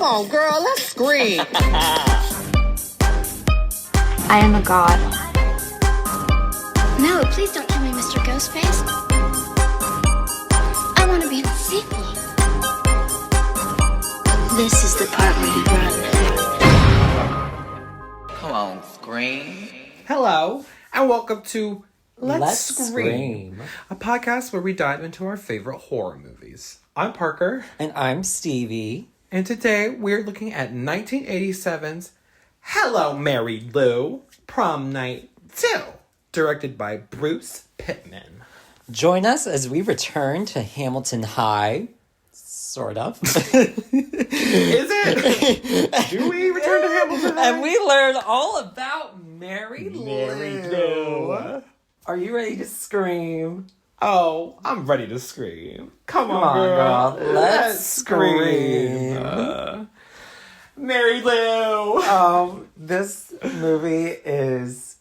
on, girl, let's scream. I am a god. No, please don't kill me, Mr. Ghostface. I want to be in the sequel. This is the part where you run. Come on, scream. Hello, and welcome to Let's Scream, a podcast where we dive into our favorite horror movies. I'm Parker. And I'm Stevie. And today we're looking at 1987's Hello, Mary Lou, Prom Night II, directed by Bruce Pittman. Join us as we return to Hamilton High. Sort of. Is it? Do we return to Hamilton High? And we learn all about Mary Lou. Are you ready to scream? Oh, I'm ready to scream. Come on, girl. Let's scream. Mary Lou. This movie is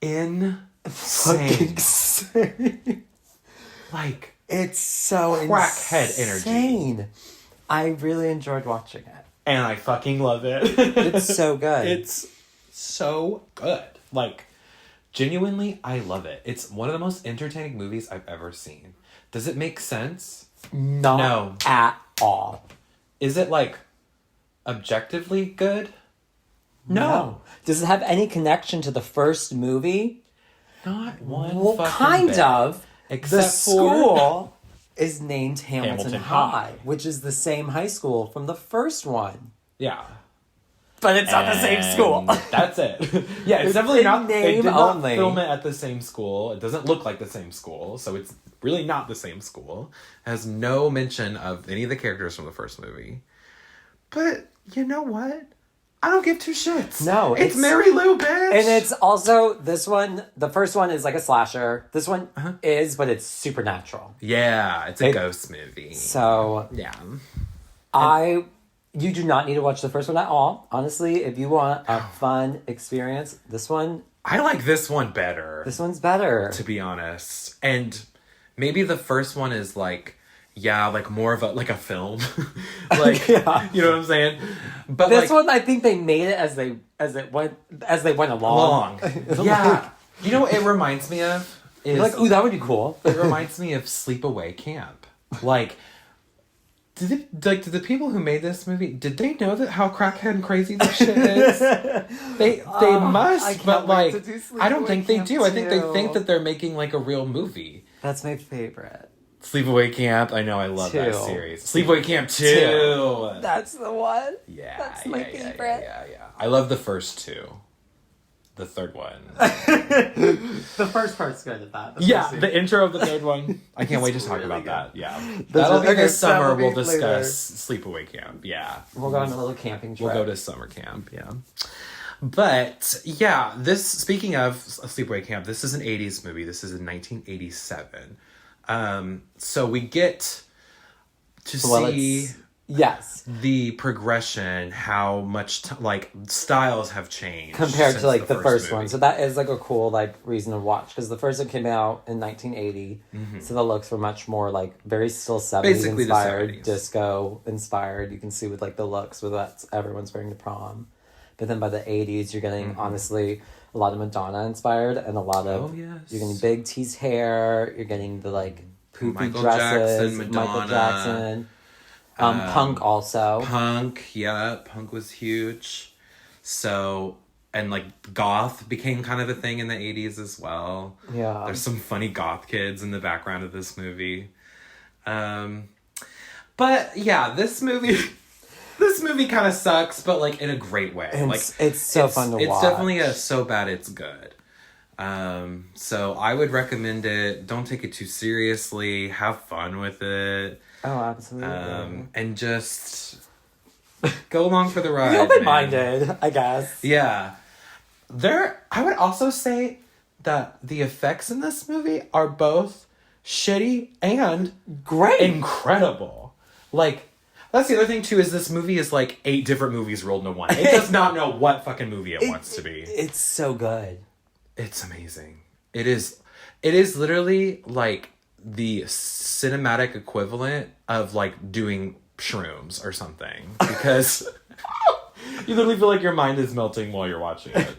insane. insane. Like, it's so crackhead insane. energy. I really enjoyed watching it. And I fucking love it. It's so good. It's so good. Like, genuinely, I love it. It's one of the most entertaining movies I've ever seen. Does it make sense? No. At all. Is it, like, objectively good? No. Does it have any connection to the first movie? Not one Well, fucking kind bit. of. Except the for... school is named Hamilton High. High, which is the same high school from the first one. Yeah. But it's not the same school. That's it. Yeah, it's definitely not. name They did not only. film it at the same school. It doesn't look like the same school, so it's really not the same school. It has no mention of any of the characters from the first movie. But you know what? I don't give two shits. No, it's Mary Lou, bitch. And it's also, this one, the first one is like a slasher. This one is, but it's supernatural. Yeah, it's a ghost movie. So, yeah. You do not need to watch the first one at all. Honestly, if you want a fun experience, this one... I like this one better. This one's better. To be honest. And maybe the first one is like... Yeah, like more of a film. Like, yeah. You know what I'm saying? But this one, I think they made it as they went along. Yeah. You know what it reminds me of? Is, you're like, ooh, that would be cool. It reminds me of Sleepaway Camp. Like, did the people who made this movie, did they know that how crackhead and crazy this shit is? They must, but like, I don't think they do. I think they think that they're making like a real movie. That's my favorite. Sleepaway Camp. I know, I love that series. Sleepaway Camp 2. That's the one. Yeah. That's my favorite. Yeah. I love the first two. The third one. The first part's good at that. The intro of the third one. I can't wait to talk about that. Yeah. That'll be this summer. We'll discuss Sleepaway Camp. Yeah. We'll go on a little camping trip. We'll go to summer camp. Yeah. But, yeah, speaking of Sleepaway Camp, this is an 80s movie. This is in 1987. So we get to see the progression, how much styles have changed compared to like the first movie. one. So that is like a cool like reason to watch, because the first one came out in 1980, so the looks were much more like very still 70s basically inspired, the 70s. disco inspired. You can see with like the looks with that everyone's wearing the prom, but then by the 80s you're getting honestly a lot of Madonna inspired and a lot of you're getting big teased hair. You're getting the like poofy Michael dresses, Jackson, Madonna, Michael Jackson, punk also. Punk was huge. So, and like goth became kind of a thing in the 80s as well. Yeah, there's some funny goth kids in the background of this movie. But yeah, this movie. This movie kind of sucks, but like in a great way. It's so fun to watch. It's definitely a so bad it's good. So I would recommend it. Don't take it too seriously. Have fun with it. Oh, absolutely. And just go along for the ride. Be open-minded, I guess. Yeah. I would also say that the effects in this movie are both shitty and great, incredible. Like, that's the other thing, too, is this movie is like 8 different movies rolled into one. It does not know what fucking movie it wants to be. It's so good. It's amazing. It is literally like the cinematic equivalent of like doing shrooms or something. Because You literally feel like your mind is melting while you're watching it.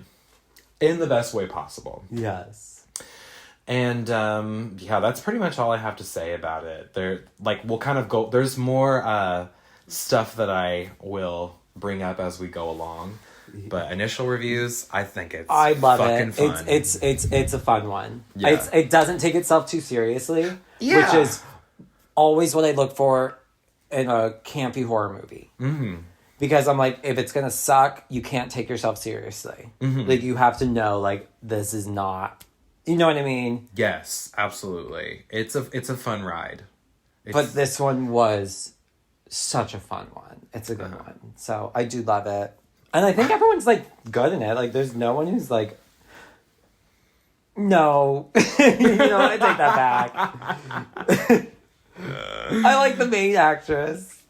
In the best way possible. Yes. And, yeah, that's pretty much all I have to say about it. We'll kind of go... There's more stuff that I will bring up as we go along. But initial reviews, I think it's I love fucking it. fun. It's a fun one. Yeah. It doesn't take itself too seriously, Yeah. which is always what I look for in a campy horror movie. Mm-hmm. Because I'm like, if it's gonna suck, you can't take yourself seriously. Mm-hmm. Like, you have to know, like, this is not... You know what I mean? Yes, absolutely. It's a fun ride. But this one was such a fun one. It's a good one. So I do love it. And I think everyone's, like, good in it. Like, there's no one who's like, no. I take that back. I like the main actress.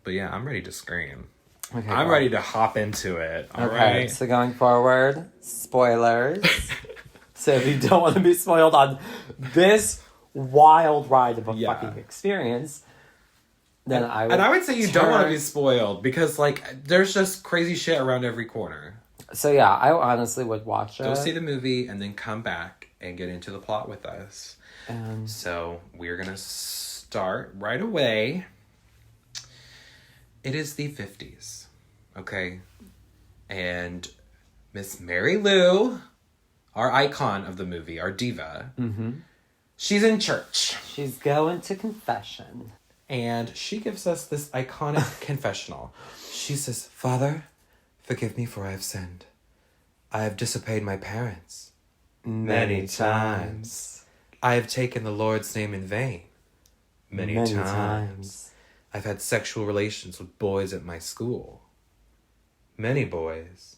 But yeah, I'm ready to scream. Okay, I'm ready to hop into it. All okay, right. so going forward, spoilers. So if you don't want to be spoiled on this wild ride of a fucking experience, then I would say you don't want to be spoiled because, like, there's just crazy shit around every corner. So yeah, I honestly would watch it. Go see the movie and then come back and get into the plot with us. So we're going to start right away. It is the 50s, okay? And Miss Mary Lou, our icon of the movie, our diva, she's in church. She's going to confession. And she gives us this iconic confessional. She says, "Father, forgive me for I have sinned. I have disobeyed my parents many times. I have taken the Lord's name in vain many times. I've had sexual relations with boys at my school. Many boys.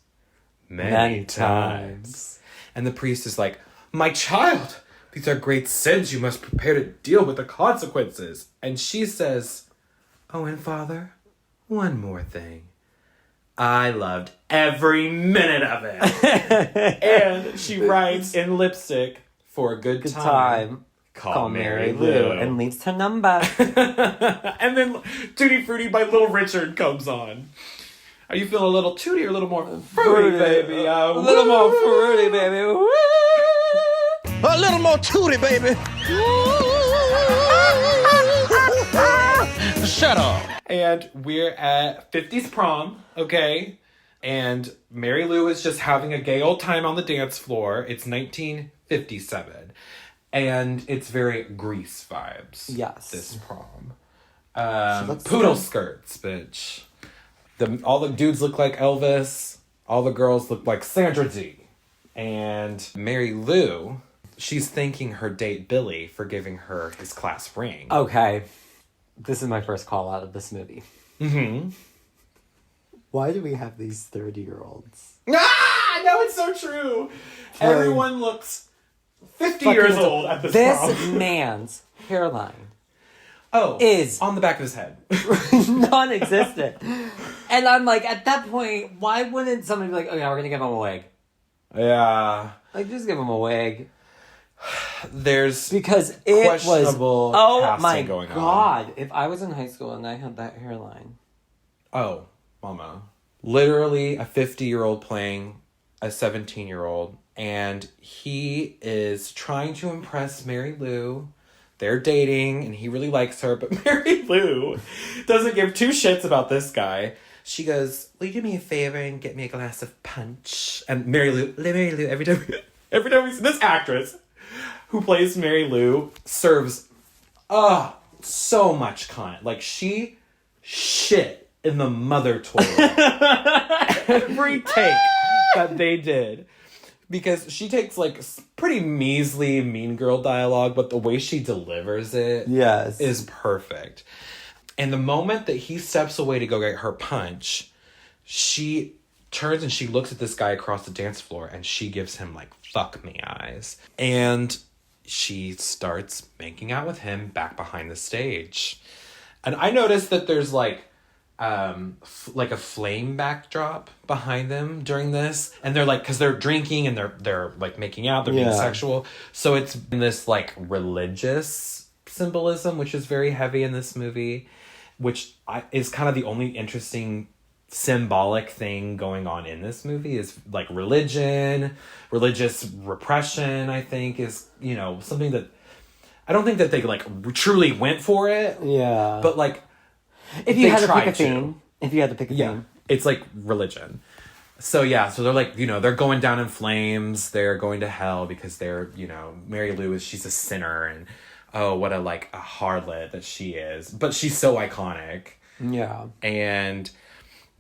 Many times. And the priest is like, "My child, these are great sins. You must prepare to deal with the consequences." And she says, "Oh, and Father, one more thing. I loved every minute of it." And she writes in lipstick, "For a good time. Call Mary Lou." And leaves her number. And then Tutti Frutti by Little Richard comes on. Are you feeling a little tooty or a little more fruity, baby? A little more fruity, baby. Woo! A little more tooty, baby. Shut up. And we're at 50s prom, okay? And Mary Lou is just having a gay old time on the dance floor. It's 1957. And it's very Grease vibes. Yes. This prom. looks Poodle good. skirts, bitch. All the dudes look like Elvis. All the girls look like Sandra Dee. And Mary Lou, she's thanking her date Billy for giving her his class ring. Okay. This is my first call out of this movie. Mm-hmm. Why do we have these 30-year-olds? Ah! No, it's so true. Everyone looks 50 years old at this prom. This man's hairline is on the back of his head. non-existent. And I'm like, at that point, why wouldn't somebody be like, "Oh yeah, we're gonna give him a wig"? Yeah. Like, just give him a wig. There's Because it was, questionable oh casting my going on. God, if I was in high school and I had that hairline. Oh, mama. Literally a 50-year-old playing a 17-year-old, and he is trying to impress Mary Lou. They're dating, and he really likes her, but Mary Lou doesn't give two shits about this guy. She goes, "Will you do me a favor and get me a glass of punch?" And Mary Lou, every time we see this actress who plays Mary Lou serves so much cunt. Like, she shit in the mother toilet every take that they did. Because she takes, like, pretty measly Mean Girl dialogue, but the way she delivers it is perfect. And the moment that he steps away to go get her punch, she turns and she looks at this guy across the dance floor, and she gives him, like, fuck me eyes. And she starts making out with him back behind the stage. And I noticed that there's, like a flame backdrop behind them during this, and they're like, because they're drinking and they're like making out, they're being sexual, so it's in this like religious symbolism, which is very heavy in this movie, which is kind of the only interesting symbolic thing going on in this movie is like religion, religious repression, I think is, you know, something that I don't think that they like truly went for it. Yeah. But like, if you had to pick a theme, it's like religion. So yeah, so they're like, you know, they're going down in flames. They're going to hell because they're, you know, Mary Lou she's a sinner and oh, what a harlot that she is. But she's so iconic. Yeah. And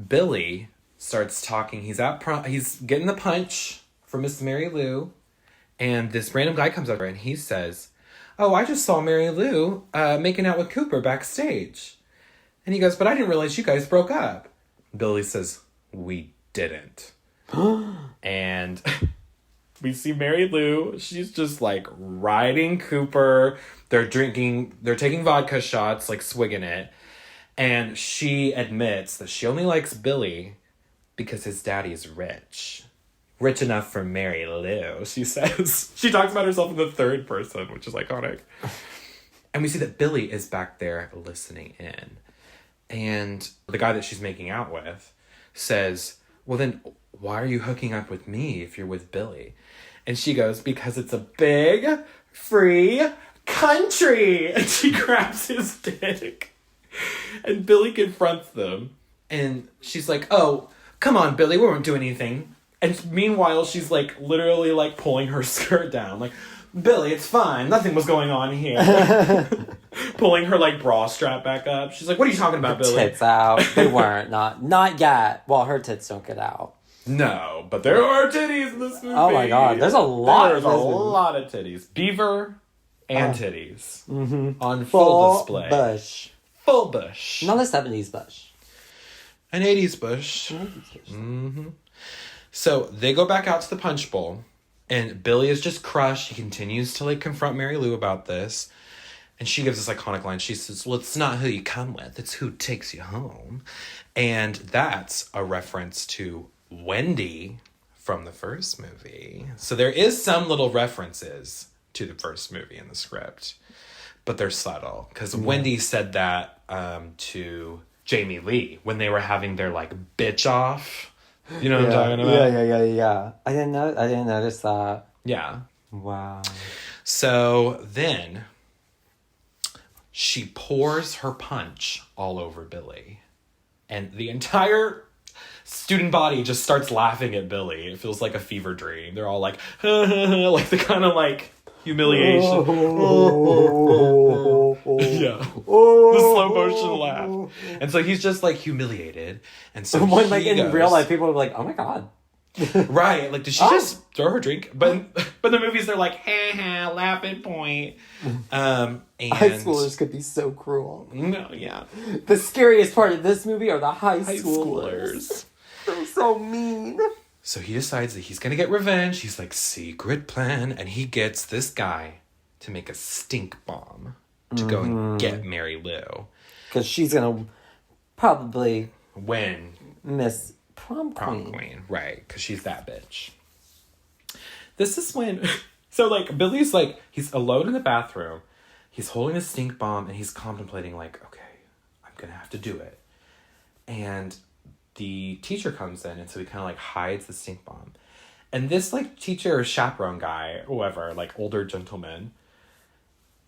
Billy starts talking. He's he's getting the punch from Miss Mary Lou. And this random guy comes over and he says, oh, I just saw Mary Lou making out with Cooper backstage. And he goes, but I didn't realize you guys broke up. Billy says, we didn't. And we see Mary Lou. She's just like riding Cooper. They're taking vodka shots, like swigging it. And she admits that she only likes Billy because his daddy's rich. Rich enough for Mary Lou, she says. She talks about herself in the third person, which is iconic. And we see that Billy is back there listening in. And the guy that she's making out with says, well then, why are you hooking up with me if you're with Billy? And she goes, because it's a big, free country. And she grabs his dick. And Billy confronts them. And she's like, oh, come on, Billy, we won't do anything. And meanwhile, she's like literally like pulling her skirt down. Like, Billy, it's fine. Nothing was going on here. Pulling her like bra strap back up. She's like, what are you talking about, Billy? Tits out. They weren't. Not yet. Well, her tits don't get out. No, but there are titties in this movie. Oh my god, there's a lot. There's a lot of titties. Beaver and titties. On full display. Bush. Full bush. Not a 70s bush. An 80s bush. So they go back out to the punch bowl. And Billy is just crushed. He continues to like confront Mary Lou about this. And she gives this iconic line. She says, well, it's not who you come with. It's who takes you home. And that's a reference to Wendy from the first movie. So there is some little references to the first movie in the script. But they're subtle. Because Wendy said that to Jamie Lee when they were having their like bitch off. You know what I'm talking about? Yeah. I didn't notice that. Yeah. Wow. So then she pours her punch all over Billy. And the entire student body just starts laughing at Billy. It feels like a fever dream. They're all like, like the kind of like humiliation. Yeah. The slow motion laugh. And so he's just like humiliated. And so when like in real life, people are like, oh my god. Right, like did she just throw her drink? But the movies they're like, ha, laughing point. And high schoolers could be so cruel. No, yeah. The scariest part of this movie are the high schoolers. schoolers. They're so mean. So he decides that he's gonna get revenge. He's like, secret plan, and he gets this guy to make a stink bomb to go and get Mary Lou. Because she's gonna probably miss Prom Queen. Right, because she's that bitch. This is when... So, like, Billy's, like, he's alone in the bathroom. He's holding a stink bomb, and he's contemplating, like, okay, I'm gonna have to do it. And the teacher comes in, and so he kind of, like, hides the stink bomb. And this, like, teacher or chaperone guy, whoever, like, older gentleman,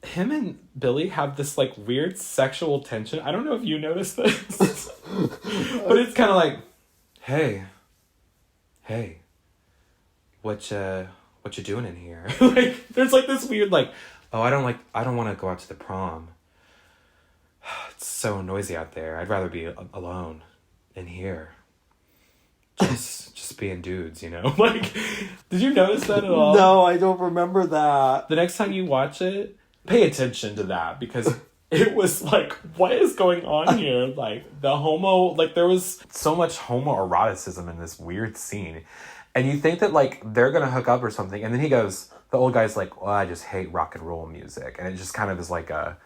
him and Billy have this, like, weird sexual tension. I don't know if you noticed this. But it's kind of like... Hey, what you doing in here? Like, there's like this weird like, oh, I don't want to go out to the prom. It's so noisy out there. I'd rather be alone in here. Just being dudes, you know? Like, did you notice that at all? No, I don't remember that. The next time you watch it, pay attention to that because it was like, what is going on here? Like, the homo... Like, there was so much homoeroticism in this weird scene. And you think that, like, they're gonna hook up or something. And then he goes... The old guy's like, well, I just hate rock and roll music. And it just kind of is like a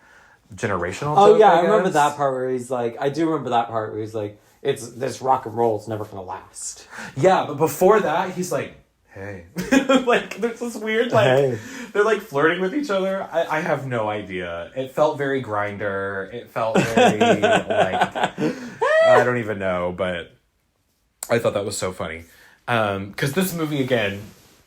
generational Oh, joke, yeah, I remember guess. that part where he's like... I do remember that part where he's like, it's this rock and roll is never gonna last. Yeah, but before that, he's like... Hey. Like, there's this weird, like... Hey. They're, like, flirting with each other. I have no idea. It felt very Grindr. It felt very, like... I don't even know, but I thought that was so funny. Because this movie, again,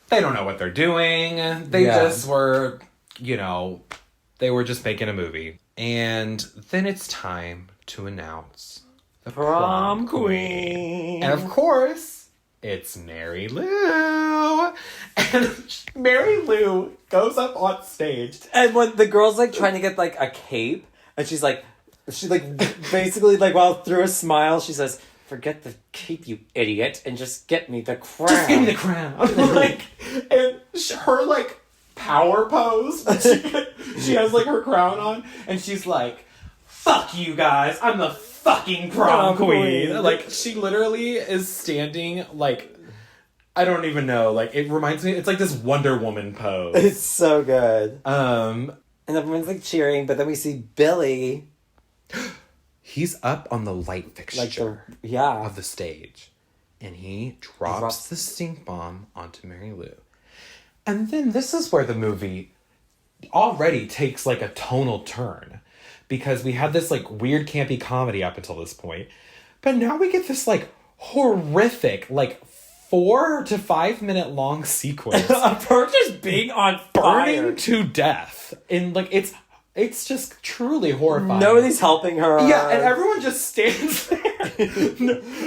they don't know what they're doing. They just were, they were just making a movie. And then it's time to announce the prom queen. And of course, it's Mary Lou. And Mary Lou goes up on stage. And when the girl's like trying to get like a cape, and she basically like while through a smile, she says, "Forget the cape, you idiot, and just get me the crown." Just give me the crown. And her like power pose. She has like her crown on, and she's like, "Fuck you guys, I'm the fucking prom queen." Like she literally is standing like. I don't even know. Like, it reminds me... It's like this Wonder Woman pose. It's so good. And everyone's, like, cheering, but then we see Billy... He's up on the light fixture of the stage. And he drops the stink bomb onto Mary Lou. And then this is where the movie already takes, like, a tonal turn. Because we had this, like, weird campy comedy up until this point. But now we get this, like, horrific, like... 4 to 5 minute long sequence of her just being on fire, burning to death, and like it's just truly horrifying. Nobody's helping her. Yeah, and everyone just stands there.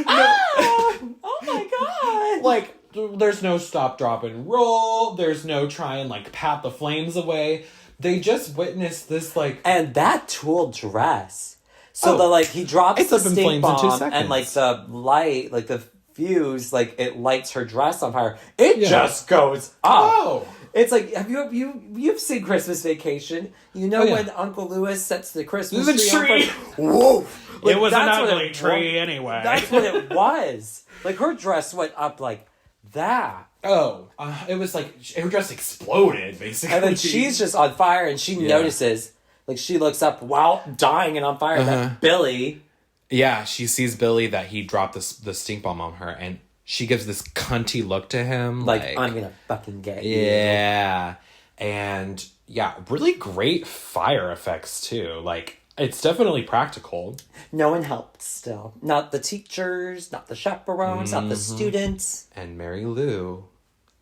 Oh my god! Like there's no stop, drop, and roll. There's no try and like pat the flames away. They just witnessed this like and that tulle dress. So he drops the stink bomb and like the light, like the fuse, like it lights her dress on fire. It just goes up. Oh, it's like you've seen Christmas Vacation? When Uncle Lewis sets the Christmas tree on fire? Whoa! Like, it was an ugly tree anyway. That's what it was. Like her dress went up like that. Oh, it was like her dress exploded basically, and then she's just on fire, and she notices. Like she looks up while dying and on fire. That Billy. Yeah, she sees Billy that he dropped the stink bomb on her, and she gives this cunty look to him. Like I'm gonna fucking get you. Yeah. And yeah, really great fire effects too. Like, it's definitely practical. No one helped still. Not the teachers, not the chaperones, not the students. And Mary Lou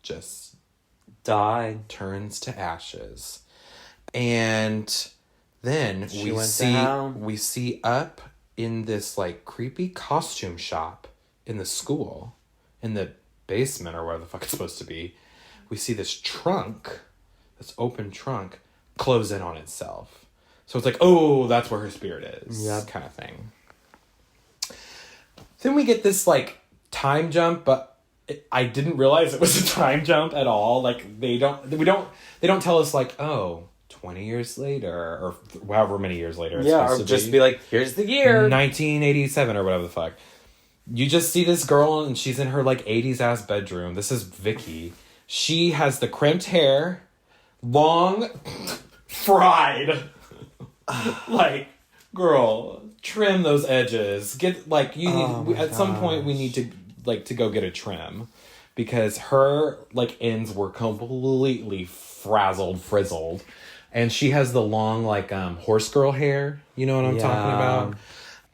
just died. Turns to ashes. And then we see up in this like creepy costume shop in the school, in the basement or where the fuck it's supposed to be, we see this trunk, this open trunk, close in on itself. So it's like, oh, that's where her spirit is, kind of thing. Then we get this like time jump, but I didn't realize it was a time jump at all. Like they don't tell us like, oh, 20 years later, or however many years later it's supposed to just be like, here's the year. 1987 or whatever the fuck. You just see this girl and she's in her like 80s ass bedroom. This is Vicky. She has the crimped hair, long, fried. Like, girl, trim those edges. Get like some point we need to go get a trim, because her like ends were completely frizzled. And she has the long, like, horse girl hair. You know what I'm talking about?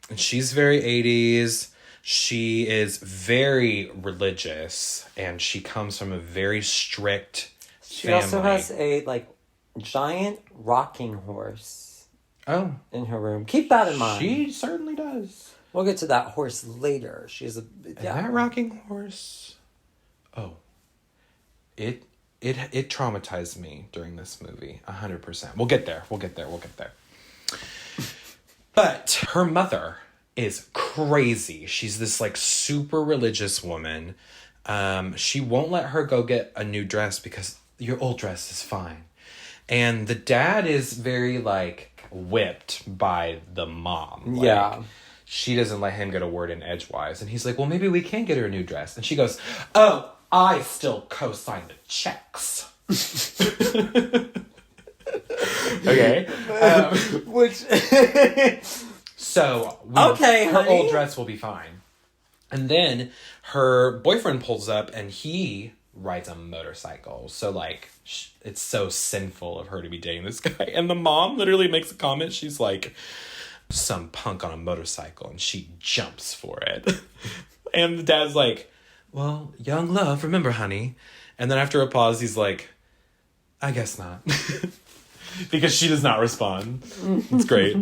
And she's very 80s. She is very religious. And she comes from a very strict family. She also has a, like, giant rocking horse. Oh. In her room. Keep that in mind. She certainly does. We'll get to that horse later. She's a... And that rocking horse... Oh. It traumatized me during this movie, 100%. We'll get there. But her mother is crazy. She's this like super religious woman. She won't let her go get a new dress because your old dress is fine. And the dad is very like whipped by the mom. Like, she doesn't let him get a word in edgewise. And he's like, well, maybe we can get her a new dress. And she goes, oh, I still co-sign the checks. Okay. Her old dress will be fine. And then her boyfriend pulls up and he rides a motorcycle. So, like, it's so sinful of her to be dating this guy. And the mom literally makes a comment. She's like, some punk on a motorcycle. And she jumps for it. And the dad's like, well, young love, remember, honey. And then after a pause, he's like, I guess not. Because she does not respond. It's great.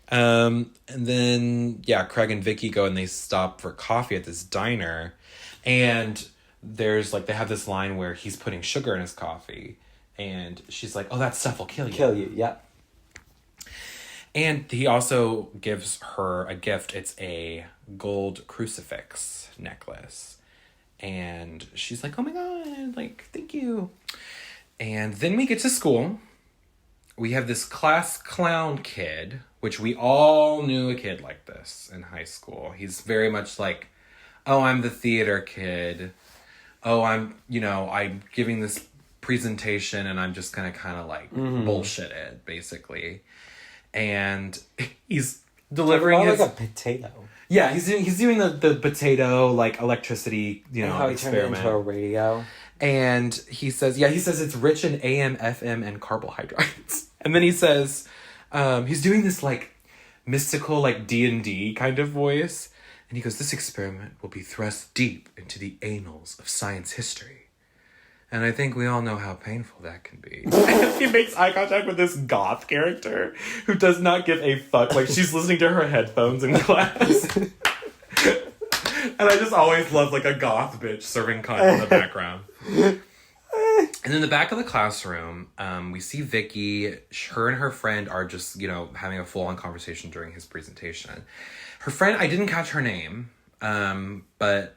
And then, yeah, Craig and Vicky go and they stop for coffee at this diner. And there's like, they have this line where he's putting sugar in his coffee. And she's like, oh, that stuff will kill you. Kill you, yeah. And he also gives her a gift. It's a gold crucifix necklace. And she's like, oh my God, like, thank you. And then we get to school. We have this class clown kid, which we all knew a kid like this in high school. He's very much like, oh, I'm the theater kid. Oh, I'm giving this presentation and I'm just gonna kind of like bullshit it, basically. And he's delivering his... like a potato. Yeah, he's doing the potato, like, electricity, how he turned it experiment. into a radio. And he says it's rich in AM, FM, and carbohydrates. And then he says, he's doing this, like, mystical, like, D&D kind of voice. And he goes, this experiment will be thrust deep into the annals of science history. And I think we all know how painful that can be. He makes eye contact with this goth character who does not give a fuck. Like, she's listening to her headphones in class. And I just always love, like, a goth bitch serving cunt in the background. And in the back of the classroom, we see Vicky. Her and her friend are just, having a full-on conversation during his presentation. Her friend, I didn't catch her name, but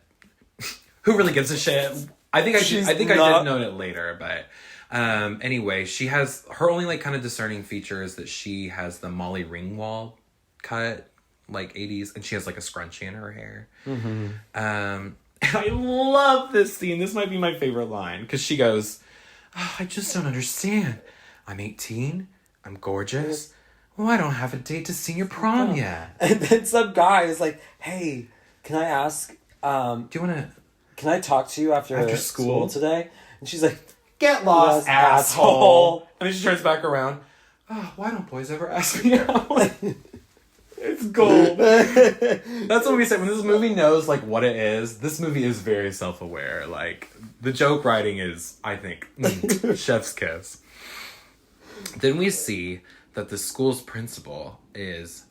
who really gives a shit? I think I did know it later, but anyway, she has her only like kind of discerning feature is that she has the Molly Ringwald cut, like 80s, and she has like a scrunchie in her hair. Mm-hmm. And I love this scene. This might be my favorite line because she goes, oh, I just don't understand. I'm 18. I'm gorgeous. Well, I don't have a date to senior prom yet. And then some guy is like, hey, can I ask, do you want to... Can I talk to you after school today? And she's like, get lost, asshole. And then she turns back around. Oh, why don't boys ever ask me out? It's gold. That's what we said. When this movie knows, like, what it is, this movie is very self-aware. Like, the joke writing is, I think, chef's kiss. Then we see that the school's principal is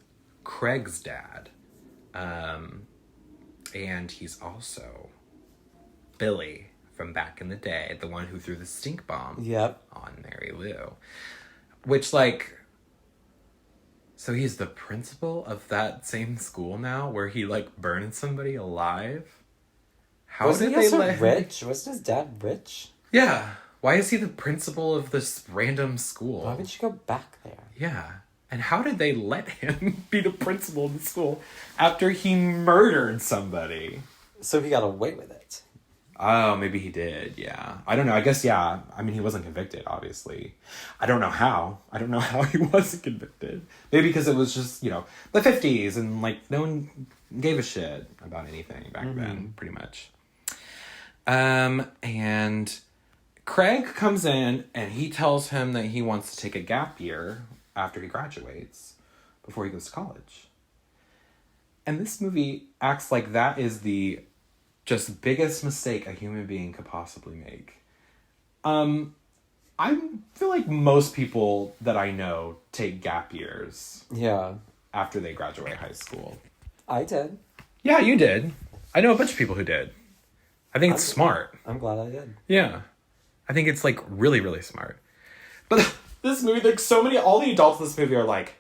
Craig's dad. And he's also... Billy from back in the day, the one who threw the stink bomb on Mary Lou. Which, like, so he's the principal of that same school now where he, like, burned somebody alive? How Wasn't did he they also let rich? Wasn't his dad rich? Yeah. Why is he the principal of this random school? Why would you go back there? Yeah. And how did they let him be the principal of the school after he murdered somebody? So he got away with it. Oh, maybe he did, yeah. I don't know. I guess, yeah. I mean, he wasn't convicted, obviously. I don't know how. I don't know how he wasn't convicted. Maybe because it was just, the 50s and, like, no one gave a shit about anything back then, pretty much. And Craig comes in and he tells him that he wants to take a gap year after he graduates before he goes to college. And this movie acts like that is the just biggest mistake a human being could possibly make. I feel like most people that I know take gap years. Yeah. After they graduate high school. I did. Yeah, you did. I know a bunch of people who did. I think it's smart. I'm glad I did. Yeah. I think it's, like, really, really smart. But this movie, like, all the adults in this movie are like,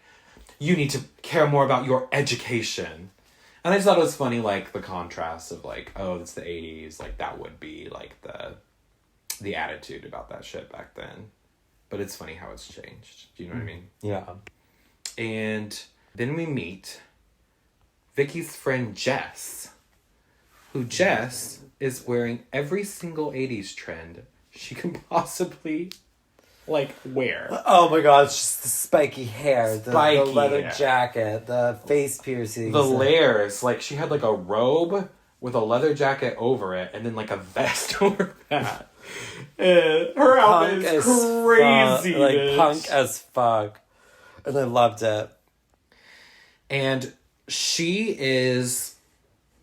you need to care more about your education. And I just thought it was funny, like, the contrast of, like, oh, it's the 80s. Like, that would be, like, the attitude about that shit back then. But it's funny how it's changed. Do you know what I mean? Yeah. And then we meet Vicky's friend Jess. Who Jess is wearing every single 80s trend she can possibly, like, wear. Oh my god, it's just the spiky hair, the leather hair. Jacket, the face piercings. The layers. Like, she had, like, a robe with a leather jacket over it and then, like, a vest over that. And her outfit is crazy, like, bitch. punk as fuck. And I loved it. And she is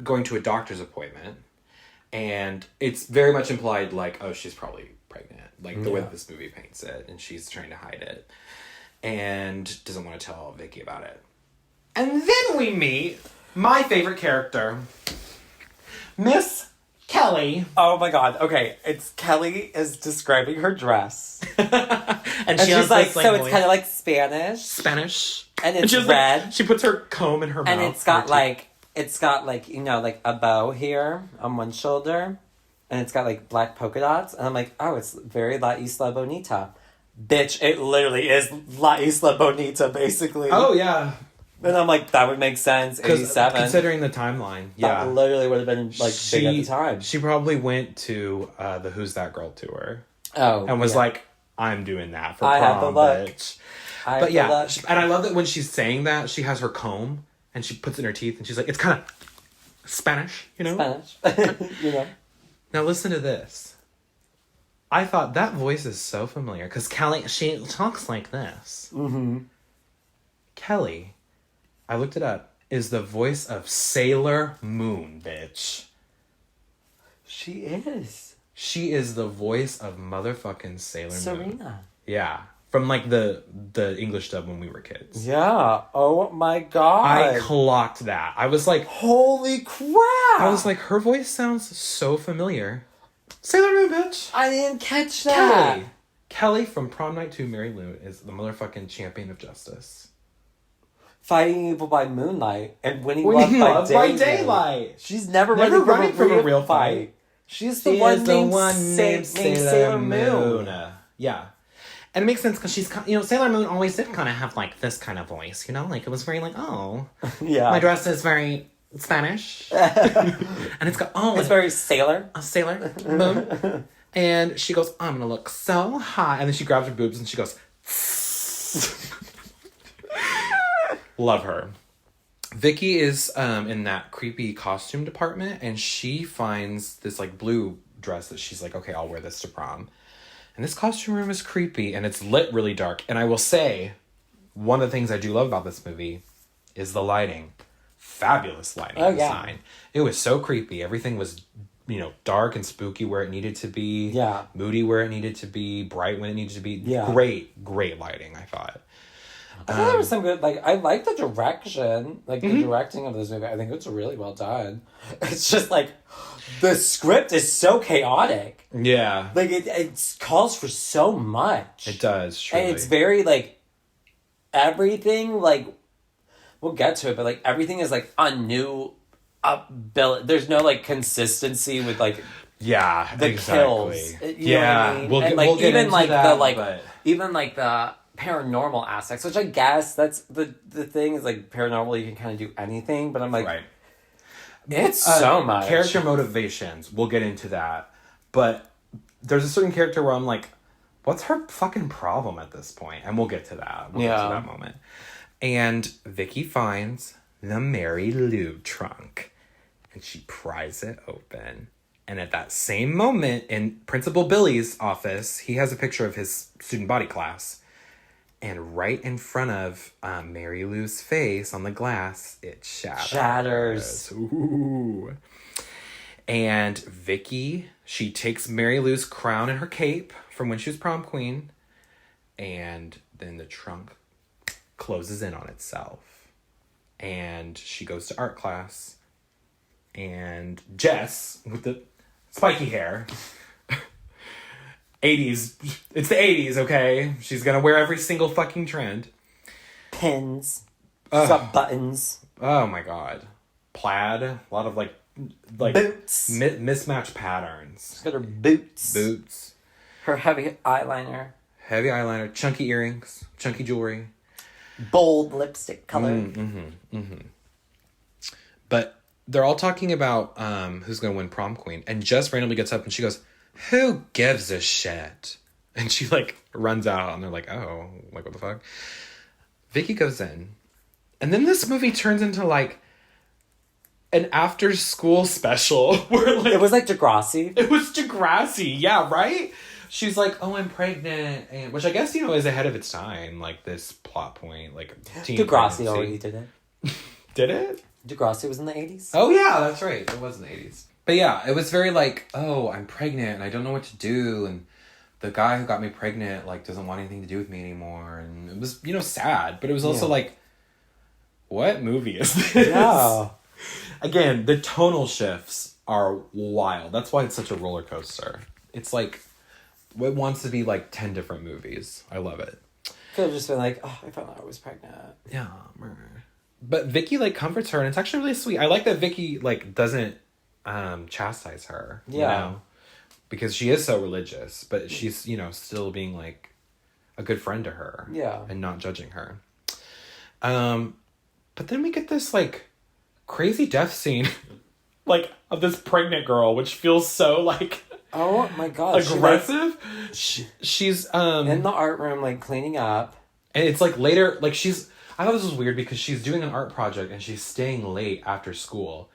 going to a doctor's appointment. And it's very much implied, like, oh, she's probably pregnant. Like, the way that this movie paints it. And she's trying to hide it. And doesn't want to tell Vicky about it. And then we meet my favorite character, Miss Kelly. Oh my god. Okay, it's Kelly is describing her dress. and she's like, so it's kind of like Spanish. And it's red. Like, she puts her comb in her mouth. And it's got like, you know, like a bow here on one shoulder. And it's got like black polka dots. And I'm like, oh, it's very La Isla Bonita. Bitch, it literally is La Isla Bonita, basically. Oh, yeah. And I'm like, that would make sense. 87. Considering the timeline. Yeah. That literally would have been like big at the time. She probably went to the Who's That Girl tour. Oh. And was like, I'm doing that for prom, bitch. But yeah, and I love that when she's saying that, she has her comb and she puts it in her teeth and she's like, it's kind of Spanish, you know? Spanish. You know? Now listen to this. I thought that voice is so familiar because Kelly, she talks like this. Mm-hmm. Kelly, I looked it up, is the voice of Sailor Moon, bitch. She is. She is the voice of motherfucking Sailor Moon. Serena. Yeah. From like the English dub when we were kids. Yeah. Oh my god. I clocked that. I was like, holy crap. I was like, her voice sounds so familiar. Sailor Moon, bitch. I didn't catch that. Kelly from Prom Night II, Mary Lou, is the motherfucking champion of justice. Fighting evil by moonlight and winning love by daylight. She's never running from a real fight. She's the one named Sailor Moon. Yeah. And it makes sense because she's, you know, Sailor Moon always did kind of have like this kind of voice, you know? Like it was very like, oh. Yeah. My dress is very Spanish. And it's got, oh. It's very Sailor. A Sailor Moon. And she goes, I'm going to look so hot. And then she grabs her boobs and she goes, love her. Vicky is in that creepy costume department and she finds this like blue dress that she's like, okay, I'll wear this to prom. And this costume room is creepy and it's lit really dark. And I will say, one of the things I do love about this movie is the lighting. Fabulous lighting design. It was so creepy. Everything was, you know, dark and spooky where it needed to be. Yeah. Moody where it needed to be. Bright when it needed to be. Yeah. Great lighting, I thought. I thought there was some good, like, I like the direction, like, the directing of this movie. I think it's really well done. It's just, like, the script is so chaotic. Yeah. Like, it calls for so much. It does, truly. And it's very, like, everything, like, we'll get to it, but, like, everything is, like, a new ability. There's no, like, consistency with, like, the kills. You know what I mean? We'll get even, into like, that, the, like, even, like, the paranormal aspects, which I guess that's the thing is like paranormal you can kind of do anything, but I'm like, right. It's so much character motivations. We'll get into that, but there's a certain character where I'm like, what's her fucking problem at this point? And we'll get to that. We'll get to that moment. And Vicky finds the Mary Lou trunk, and she pries it open. And at that same moment, in Principal Billy's office, he has a picture of his student body class. And right in front of Mary Lou's face on the glass, it shatters. Ooh. And Vicky, she takes Mary Lou's crown and her cape from when she was prom queen. And then the trunk closes in on itself. And she goes to art class. And Jess, with the spiky hair... 80s. It's the 80s, okay? She's gonna wear every single fucking trend. Pins. She's got buttons. Oh my god. Plaid. A lot of like boots. Mismatched patterns. She's got her boots. Boots. Her heavy eyeliner. Heavy eyeliner. Chunky earrings. Chunky jewelry. Bold lipstick color. But they're all talking about who's gonna win prom queen. And Jess randomly gets up and she goes, who gives a shit? And she, like, runs out, and they're like, oh, like, what the fuck? Vicky goes in, and then this movie turns into, like, an after-school special, where, like... It was like Degrassi. It was Degrassi, yeah, right? She's like, oh, I'm pregnant, and which I guess, you know, is ahead of its time, like, this plot point, like, teen Degrassi pregnancy. already did it. Did it? Degrassi was in the 80s? Oh, yeah, that's right. It was in the 80s. But yeah, it was very like, oh, I'm pregnant and I don't know what to do. And the guy who got me pregnant, like, doesn't want anything to do with me anymore. And it was, sad. But it was also like, what movie is this? Yeah. Again, the tonal shifts are wild. That's why it's such a roller coaster. It's like, it wants to be like 10 different movies. I love it. Could have just been like, oh, I found out I was pregnant. Yeah. But Vicky, like, comforts her, and it's actually really sweet. I like that Vicky, like, doesn't chastise her. Yeah. You know? Because she is so religious, but she's, still being, like, a good friend to her. Yeah. And not judging her. But then we get this, like, crazy death scene, like, of this pregnant girl, which feels so, like... Oh, my God. Aggressive? She's, in the art room, like, cleaning up. And it's, like, later, like, I thought this was weird because she's doing an art project and she's staying late after school.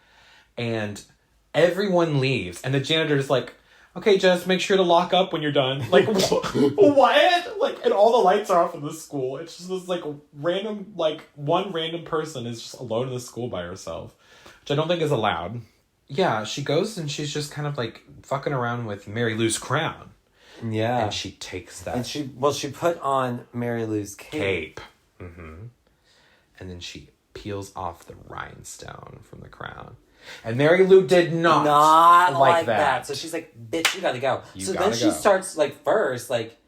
And everyone leaves. And the janitor's like, okay, Jess, make sure to lock up when you're done. Like, what? Like, and all the lights are off in the school. It's just this, like, one random person is just alone in the school by herself. Which I don't think is allowed. Yeah, she goes and she's just kind of, like, fucking around with Mary Lou's crown. Yeah. And she takes that. And she put on Mary Lou's cape. Mm-hmm. And then she peels off the rhinestone from the crown. And Mary Lou did not like that. So she's like, bitch, you gotta go. You so gotta then she go. starts, like, first, like,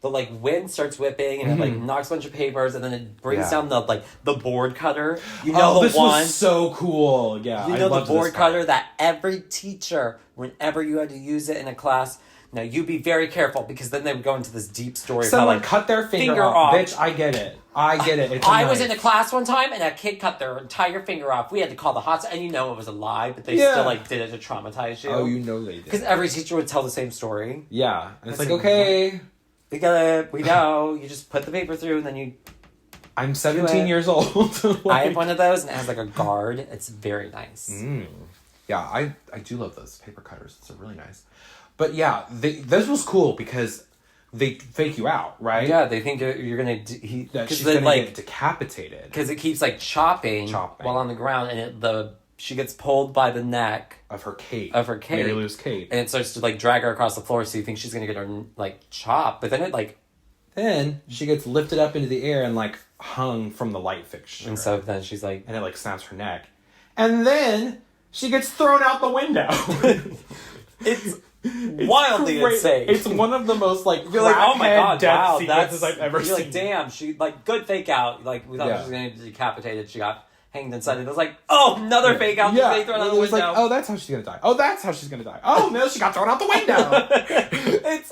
the, like, wind starts whipping and it, like, knocks a bunch of papers and then it brings down the, like, the board cutter. You know, this was so cool. Yeah, You know, the board cutter that every teacher, whenever you had to use it in a class, now you be very careful because then they would go into this deep story. Someone about, like, cut their finger off. Bitch, I get it. It's I was in a class one time and a kid cut their entire finger off. We had to call the hot, and it was a lie, but they still, like, did it to traumatize you. Oh, they did. Because every teacher would tell the same story. Yeah, and it's like, okay, we know. You just put the paper through and then you... I'm 17 years old. I have one of those and it has, like, a guard. It's very nice. Yeah, I do love those paper cutters. It's really nice. But yeah, this was cool because they fake you out, right? Yeah, they think you're gonna... That she's gonna get decapitated. Because it keeps, like, chopping while on the ground, and she gets pulled by the neck of her cape. Mary Lou's cape. And it starts to, like, drag her across the floor, so you think she's gonna get her, like, chopped. But then it, like... Then she gets lifted up into the air and, like, hung from the light fixture. And so then she's like... And it, like, snaps her neck. And then she gets thrown out the window. It's wildly insane. It's one of the most, like, you're like, oh my God, death sequences I've ever seen. You're like, damn, she, like, good fake out. Like, we thought she was going to get decapitated. She got hanged inside it. It was like, oh, another fake out. Yeah. She's thrown out the window. Like, oh, that's how she's going to die. Oh, that's how she's going to die. Oh, no, she got thrown out the window. It's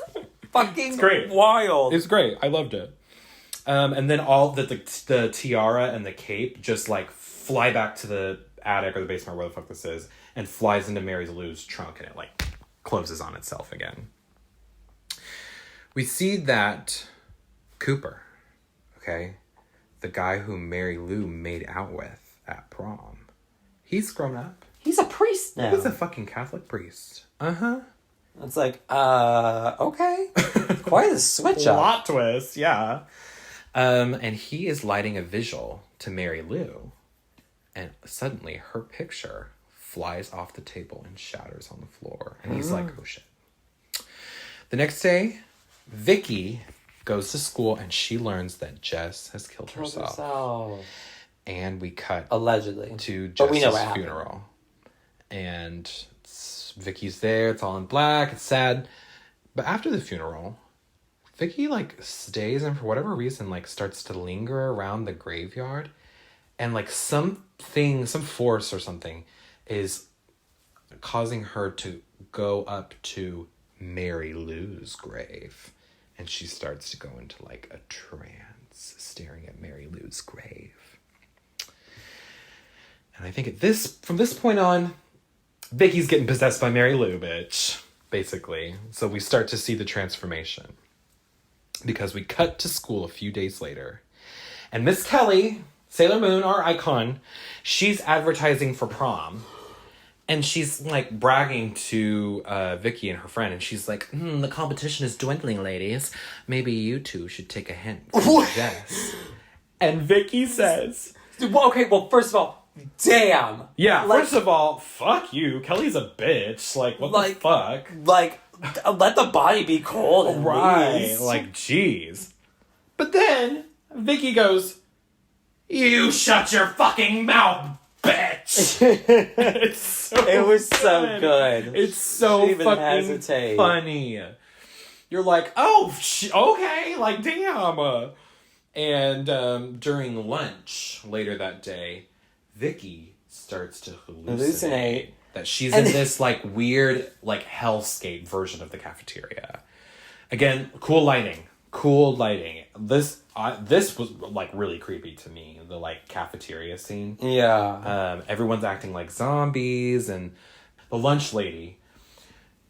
fucking great. Wild. It's great. I loved it. And then all the tiara and the cape just, like, fly back to the attic or the basement, where the fuck this is, and flies into Mary Lou's trunk, and it, like, closes on itself again. We see that Cooper, okay, the guy who Mary Lou made out with at prom, he's grown up. He's a priest now. He's a fucking Catholic priest. Uh-huh. It's like, okay. Quite a switch up. Plot twist, yeah. And he is lighting a vigil to Mary Lou, and suddenly her picture flies off the table and shatters on the floor. And he's like, oh shit. The next day, Vicky goes to school and she learns that Jess has killed herself. And we cut allegedly to Jess's funeral. And Vicky's there, it's all in black, it's sad. But after the funeral, Vicky, like, stays and for whatever reason, like, starts to linger around the graveyard. And, like, some force or something is causing her to go up to Mary Lou's grave. And she starts to go into, like, a trance, staring at Mary Lou's grave. And I think from this point on, Vicky's getting possessed by Mary Lou, bitch, basically. So we start to see the transformation. Because we cut to school a few days later. And Miss Kelly, Sailor Moon, our icon, she's advertising for prom. And she's, like, bragging to Vicky and her friend. And she's like, the competition is dwindling, ladies. Maybe you two should take a hint from Jess. And Vicky says... Well, okay, well, first of all, damn. Yeah, Like- first of all, fuck you. Kelly's a bitch. Like, what the fuck? Like, let the body be cold at Right. least. Like, jeez. But then, Vicky goes, "You shut your fucking mouth, bitch!" It's so It was good. so good. It's so She even fucking hesitate. funny. You're like, oh, okay, like, damn. And during lunch later that day, Vicky starts to hallucinate that she's in this, like, weird, like, hellscape version of the cafeteria. Again, cool lighting. This was, like, really creepy to me, the, like, cafeteria scene. Yeah. Everyone's acting like zombies, and the lunch lady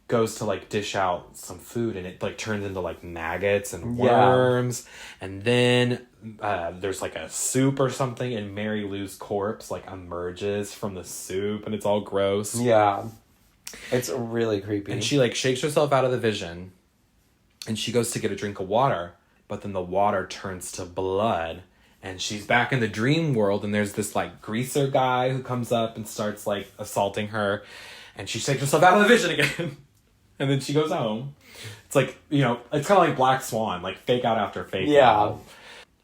goes to, like, dish out some food, and it, like, turns into, like, maggots and worms. And then there's, like, a soup or something, and Mary Lou's corpse, like, emerges from the soup, and it's all gross. Yeah. It's really creepy. And she, like, shakes herself out of the vision, and she goes to get a drink of water, but then the water turns to blood, and she's back in the dream world, and there's this, like, greaser guy who comes up and starts, like, assaulting her, and she shakes herself out of the vision again. And then she goes home. It's like, you know, it's kind of like Black Swan, like fake out after fake out.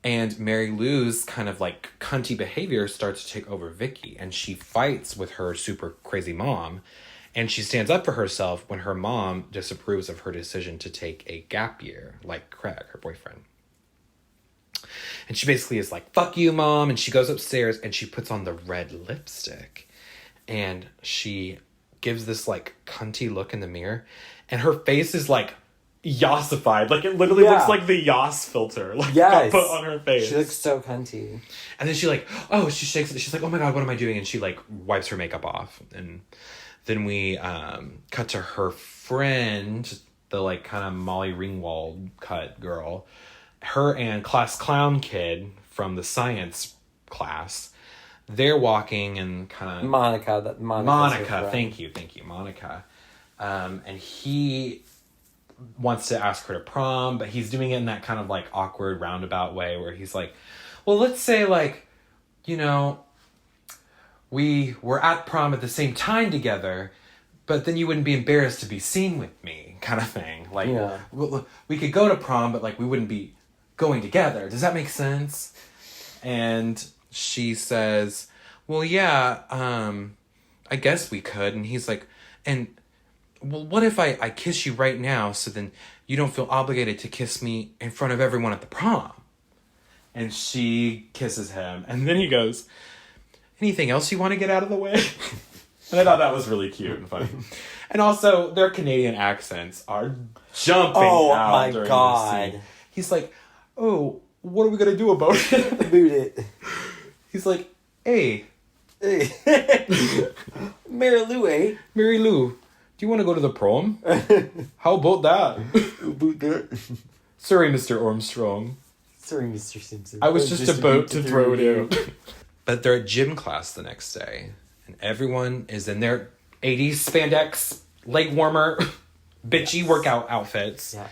And Mary Lou's kind of like cunty behavior starts to take over Vicky, and she fights with her super crazy mom, and she stands up for herself when her mom disapproves of her decision to take a gap year, like Craig, her boyfriend. And she basically is like, fuck you, Mom, and she goes upstairs and she puts on the red lipstick, and she gives this like cunty look in the mirror, and her face is like yassified, like it literally looks like the Yas filter, like got put on her face. She looks so cunty. And then she like, oh, she shakes it. She's like, oh my god, what am I doing? And she like wipes her makeup off. And then we cut to her friend, the like kind of Molly Ringwald cut girl, her and class clown kid from the science class. They're walking and kind of Monica, thank you, Monica. And he wants to ask her to prom, but he's doing it in that kind of like awkward roundabout way where he's like, well, let's say like, you know, we were at prom at the same time together, but then you wouldn't be embarrassed to be seen with me, kind of thing. Like, we could go to prom, but like we wouldn't be going together. Does that make sense? And she says, well, yeah, I guess we could. And he's like, and well, what if I kiss you right now so then you don't feel obligated to kiss me in front of everyone at the prom? And she kisses him. And then he goes, anything else you want to get out of the way? And I thought that was really cute and funny. And also, their Canadian accents are jumping out during the scene. He's like, oh, what are we going to do about it? Boot it. He's like, hey. Mary Lou, eh? Mary Lou, do you want to go to the prom? How about that? Boot that. Sorry, Mr. Armstrong. Sorry, Mr. Simpson. I was just about to throw it out. But they're at gym class the next day, and everyone is in their 80s spandex, leg warmer, bitchy workout outfits. Yes.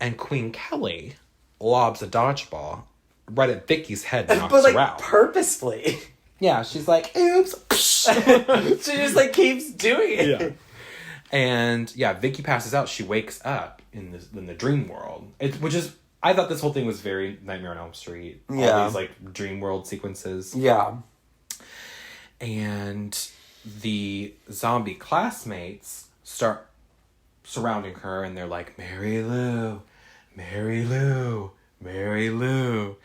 And Queen Kelly lobs a dodgeball right at Vicky's head and knocks her out. Purposefully. Yeah, she's like, oops. She just like keeps doing it. Yeah. And yeah, Vicky passes out. She wakes up in the dream world. Which is, I thought this whole thing was very Nightmare on Elm Street. All these like dream world sequences. Yeah. And the zombie classmates start surrounding her, and they're like, Mary Lou, Mary Lou, Mary Lou.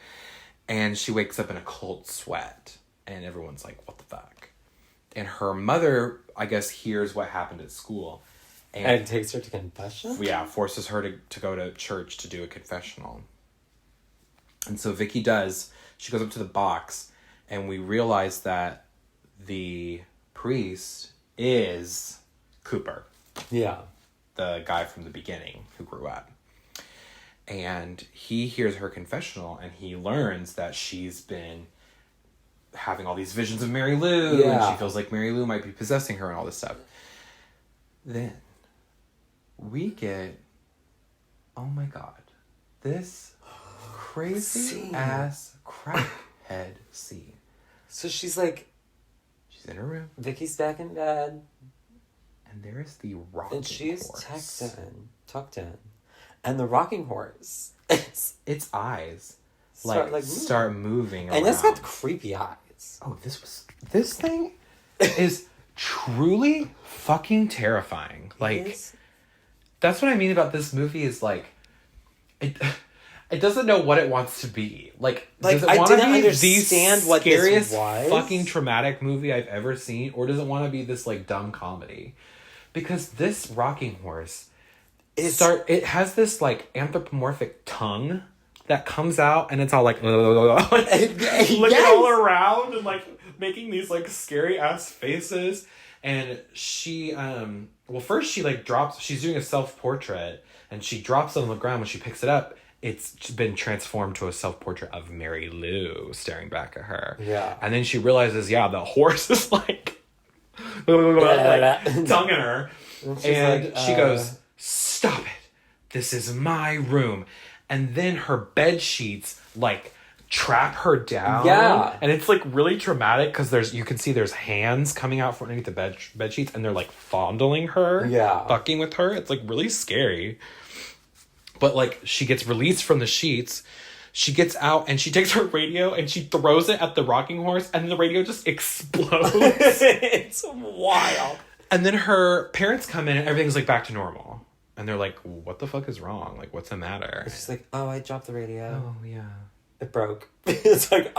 And she wakes up in a cold sweat, and everyone's like, what the fuck? And her mother, I guess, hears what happened at school. And takes her to confession? Yeah, forces her to go to church to do a confessional. And so Vicky does. She goes up to the box, and we realize that the priest is Cooper. Yeah. The guy from the beginning who grew up. And he hears her confessional, and he learns that she's been having all these visions of Mary Lou, and she feels like Mary Lou might be possessing her and all this stuff. Then we get, oh my god, this crazy ass crackhead scene. So she's like She's in her room. Vicky's back in bed. And there's the rocking And she's horse. tucked in. And the rocking horse, its eyes start moving around. And it's got creepy eyes. Oh, this thing is truly fucking terrifying. Like, that's what I mean about this movie is like, it doesn't know what it wants to be. Like does it want to be the scariest fucking traumatic movie I've ever seen, or does it want to be this like dumb comedy? Because this rocking horse, it has this like anthropomorphic tongue that comes out, and it's all like looking all around and like making these like scary ass faces. And she first she like drops. She's doing a self-portrait, and she drops it on the ground. When she picks it up, it's been transformed to a self-portrait of Mary Lou staring back at her. Yeah. And then she realizes, the horse is like tonguing her. And she goes, "Stop it. This is my room." And then her bed sheets like trap her down. Yeah. And it's like really traumatic because you can see there's hands coming out from underneath the bed sheets, and they're like fondling her. Yeah. Fucking with her. It's like really scary. But like she gets released from the sheets. She gets out and she takes her radio and she throws it at the rocking horse, and the radio just explodes. It's wild. And then her parents come in and everything's like back to normal. And they're like, "What the fuck is wrong? Like, what's the matter?" She's like, "Oh, I dropped the radio. "Oh, yeah. It broke." It's like,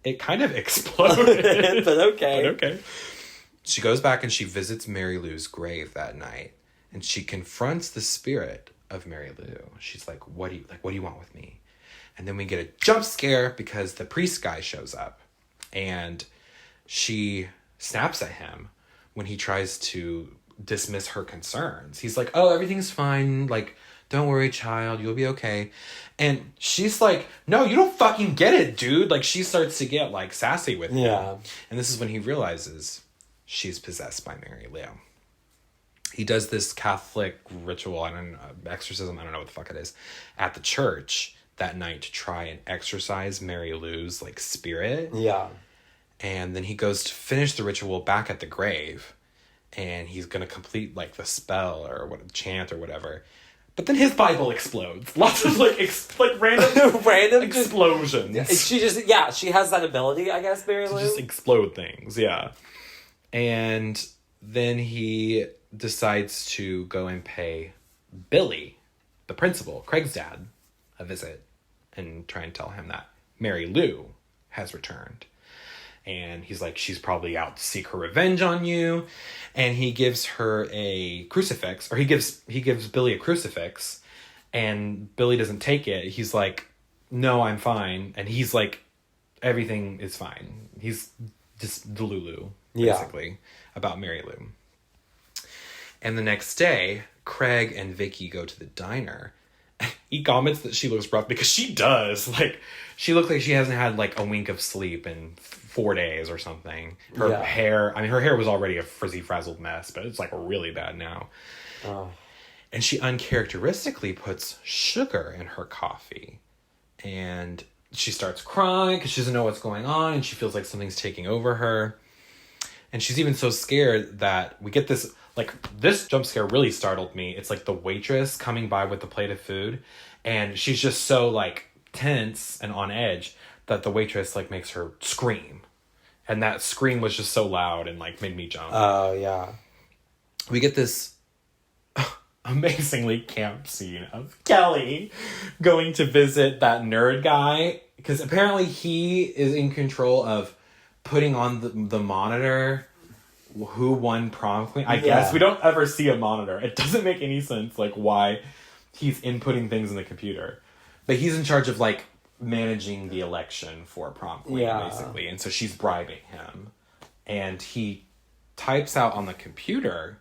It kind of exploded. But okay. But okay. She goes back and she visits Mary Lou's grave that night. And she confronts the spirit of Mary Lou. She's like, what do you want with me?" And then we get a jump scare because the priest guy shows up. And she snaps at him when he tries to dismiss her concerns. He's like, "Oh, everything's fine. Like, don't worry, child. You'll be okay." And she's like, "No, you don't fucking get it, dude." Like, she starts to get, like, sassy with him. Yeah. And this is when he realizes she's possessed by Mary Lou. He does this Catholic ritual, exorcism, I don't know what the fuck it is, at the church that night to try and exorcise Mary Lou's, like, spirit. Yeah. And then he goes to finish the ritual back at the grave. And he's going to complete, like, the spell or chant or whatever. But then his Bible explodes. Lots of, like, random explosions. She has that ability, I guess, Mary Lou. Just explode things, yeah. And then he decides to go and pay Billy, the principal, Craig's dad, a visit and try and tell him that Mary Lou has returned. And he's like, "She's probably out to seek her revenge on you." And he gives her a crucifix, or he gives Billy a crucifix, and Billy doesn't take it. He's like, "No, I'm fine." And he's like, "Everything is fine." He's just delulu, basically, about Mary Lou. And the next day, Craig and Vicky go to the diner. He comments that she looks rough because she does. Like, she looks like she hasn't had, like, a wink of sleep in 4 days or something. Her hair was already a frizzy, frazzled mess, but it's, like, really bad now. Oh. And she uncharacteristically puts sugar in her coffee. And she starts crying because she doesn't know what's going on, and she feels like something's taking over her. And she's even so scared that we get this... Like, this jump scare really startled me. It's like the waitress coming by with the plate of food, and she's just so, like, tense and on edge that the waitress, like, makes her scream. And that scream was just so loud and, like, made me jump. Oh, yeah. We get this amazingly camp scene of Kelly going to visit that nerd guy, because apparently he is in control of putting on the monitor who won prom queen. I guess we don't ever see a monitor. It doesn't make any sense, like, why he's inputting things in the computer, but he's in charge of, like, managing the election for prom queen, basically. And so she's bribing him, and he types out on the computer,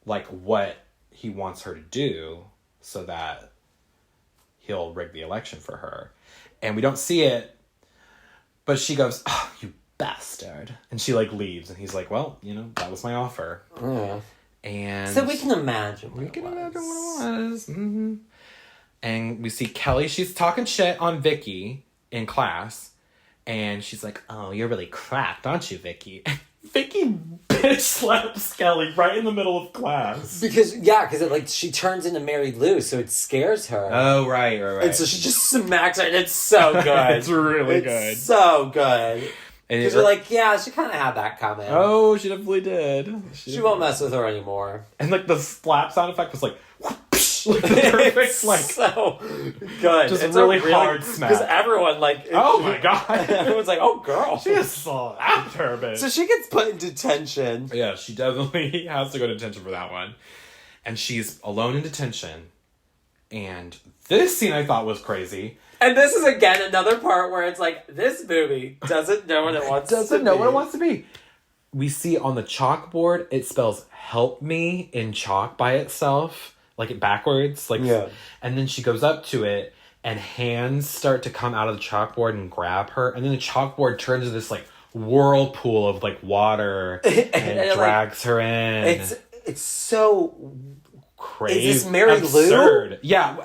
like, what he wants her to do so that he'll rig the election for her. And we don't see it, but she goes, "Oh, you bastard," and she, like, leaves, and he's like, "Well, that was my offer." Yeah. And so we can imagine what it was. Mm-hmm. And we see Kelly, she's talking shit on Vicky in class, And she's like, oh, you're really cracked, aren't you, Vicky? Vicky bitch slaps Kelly right in the middle of class. Because it, like, she turns into Mary Lou, so it scares her. Oh, right. And so she just smacks her, and it's so good. It's really good. It's so good. And because you're like, yeah, she kind of had that coming. Oh, she definitely did. She won't mess with her anymore. And, like, the slap sound effect was like, whoosh, like the perfect, it's like, so good. Just it's really hard smack. Because everyone, like, oh my god, everyone's like, oh girl, she just slapped her, bitch. So she gets put in detention. Yeah, she definitely has to go to detention for that one. And she's alone in detention. And this scene I thought was crazy. And this is, again, another part where it's like, this movie doesn't know what it wants to be. Doesn't know what it wants to be. We see on the chalkboard, it spells help me in chalk by itself. Like, backwards. Like, yeah. And then she goes up to it, and hands start to come out of the chalkboard and grab her. And then the chalkboard turns into this, like, whirlpool of, like, water. and drags her in. It's so crazy. Is this Mary absurd. Lou? Yeah.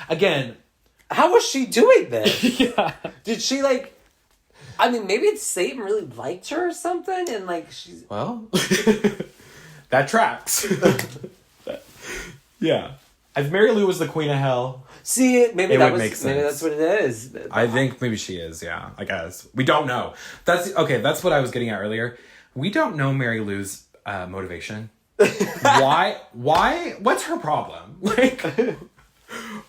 Again. How was she doing this? Yeah. Did she, like... I mean, maybe Satan really liked her or something, and, like, she's... Well, that tracks. Yeah. If Mary Lou was the queen of hell... See, maybe it that would make sense. Maybe that's what it is. I think maybe she is, yeah. I guess. We don't know. That's what I was getting at earlier. We don't know Mary Lou's motivation. Why? What's her problem? Like...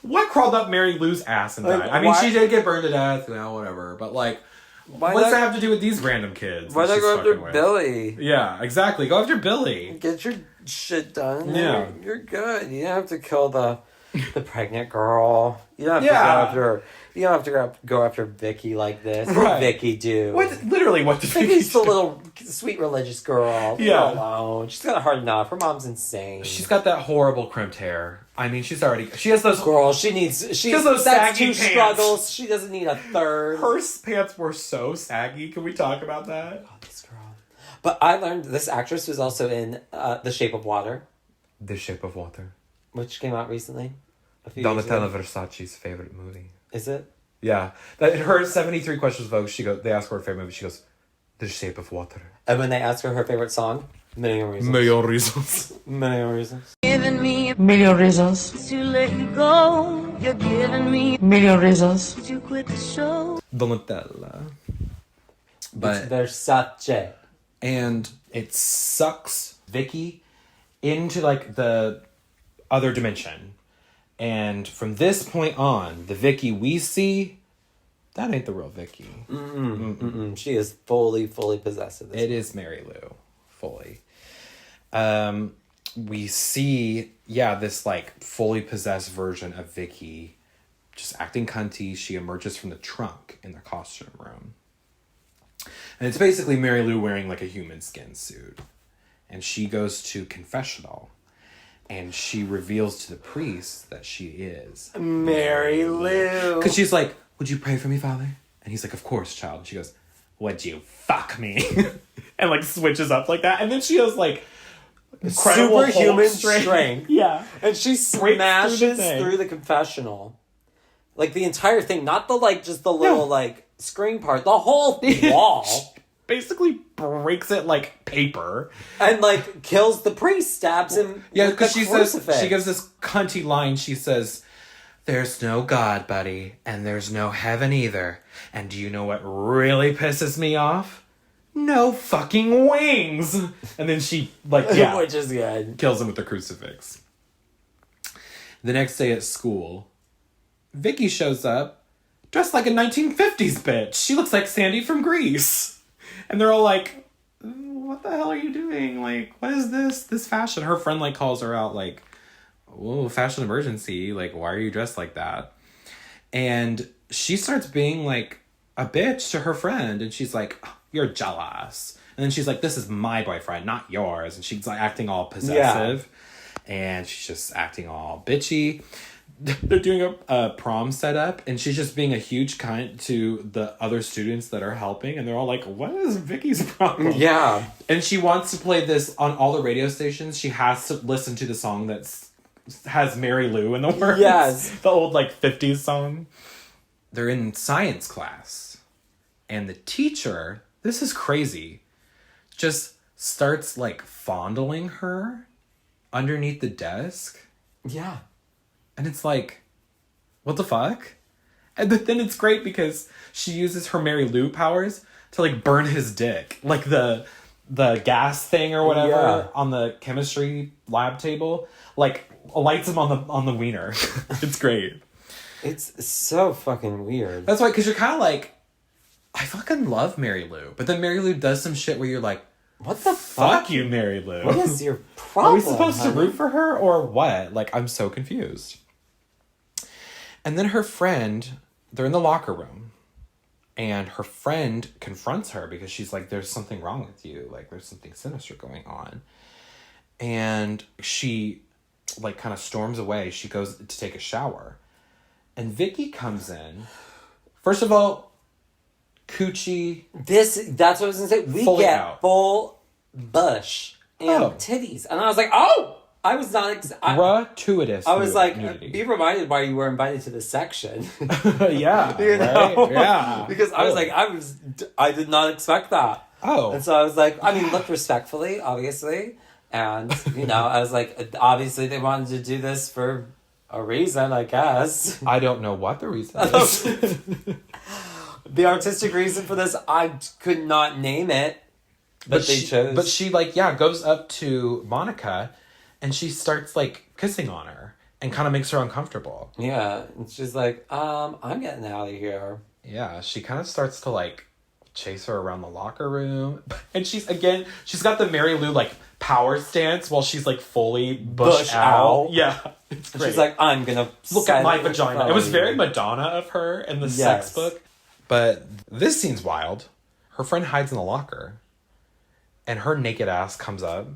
What crawled up Mary Lou's ass and died? I mean, she did get burned to death, whatever. But, like, what's that have to do with these random kids? Why not go after Billy? Yeah, exactly. Go after Billy. Get your shit done. Yeah. You're good. You don't have to kill the pregnant girl. You don't have to go after Vicky like this. Right. What did Vicky do? What did Vicky Vicky's do? the little sweet religious girl. Leave her alone. She's got a hard enough. Her mom's insane. She's got that horrible crimped hair. I mean, she has those... Girl, she has those saggy pants. Struggles. She doesn't need a third. Her pants were so saggy. Can we talk about that? Oh, this girl. But I learned this actress was also in The Shape of Water. The Shape of Water. Which came out recently. Donatella Versace's favorite movie. Is it? Yeah. In her 73 Questions Vogue, they ask her her favorite movie. She goes, The Shape of Water. And when they ask her favorite song, Million Reasons. Million Reasons. Million Reasons. Giving me million reasons to let you go. You're giving me million reasons to quit the show. Donatella. But Versace. And it sucks Vicky into, like, the other dimension. And from this point on, the Vicky we see, that ain't the real Vicky. She is fully possessed. It is Mary Lou. Fully. We see, this, like, fully possessed version of Vicky just acting cunty. She emerges from the trunk in the costume room. And it's basically Mary Lou wearing, like, a human skin suit. And she goes to confessional. And she reveals to the priest that she is Mary Lou. Because she's like, would you pray for me, Father? And he's like, of course, child. And she goes, would you fuck me? And, like, switches up like that. And then she has, like, superhuman strength. Yeah. And she smashes through the confessional. Like, the entire thing. Not the, like, just the little, like, screen part. The whole wall. Basically breaks it like paper. And, like, kills the priest, stabs him. Yeah, because she gives this cunty line. She says, there's no God, buddy, and there's no heaven either. And do you know what really pisses me off? No fucking wings. And then she, like, which is good. Kills him with the crucifix. The next day at school, Vicky shows up dressed like a 1950s bitch. She looks like Sandy from Grease. And they're all like, what the hell are you doing? Like, what is this fashion? Her friend, like, calls her out, like, whoa, fashion emergency. Like, why are you dressed like that? And she starts being, like, a bitch to her friend. And she's like, oh, you're jealous. And then she's like, this is my boyfriend, not yours. And she's, like, acting all possessive. Yeah. And she's just acting all bitchy. They're doing a prom setup, and she's just being a huge cunt to the other students that are helping, and they're all like, what is Vicky's problem? Yeah. And she wants to play this on all the radio stations. She has to listen to the song that has Mary Lou in the words. Yes. The old, like, 50s song. They're in science class, And the teacher, this is crazy, just starts like fondling her underneath the desk. Yeah. And it's like, what the fuck? And then it's great because she uses her Mary Lou powers to like burn his dick. Like the gas thing or whatever on the chemistry lab table, like lights him on the wiener. It's great. It's so fucking weird. That's why, because you're kind of like, I fucking love Mary Lou. But then Mary Lou does some shit where you're like, what the fuck you, Mary Lou. What is your problem? Are we supposed to root for her or what? Like, I'm so confused. And then her friend, they're in the locker room. And her friend confronts her because she's like, there's something wrong with you. Like, there's something sinister going on. And she, like, kind of storms away. She goes to take a shower. And Vicky comes in. First of all, coochie. That's what I was going to say. We get out. full bush and titties. And I was like, oh! I was not... gratuitous. I was like, nudity. be reminded why you were invited to this section. Yeah. You know? Right? Yeah. Because I was like, I did not expect that. Oh. And so I was like, I mean, look respectfully, obviously. And, you know, I was like, obviously they wanted to do this for a reason, I guess. I don't know what the reason is. The artistic reason for this, I could not name it. But they chose. But she, like, goes up to Monica and she starts, like, kissing on her and kind of makes her uncomfortable. Yeah. And she's like, I'm getting out of here. Yeah. She kind of starts to, like, chase her around the locker room. And she's got the Mary Lou, like, power stance while she's, like, fully bush out. Yeah. It's great. She's like, I'm gonna look at my vagina. It was very Madonna of her in the sex book. But this scene's wild. Her friend hides in the locker. And her naked ass comes up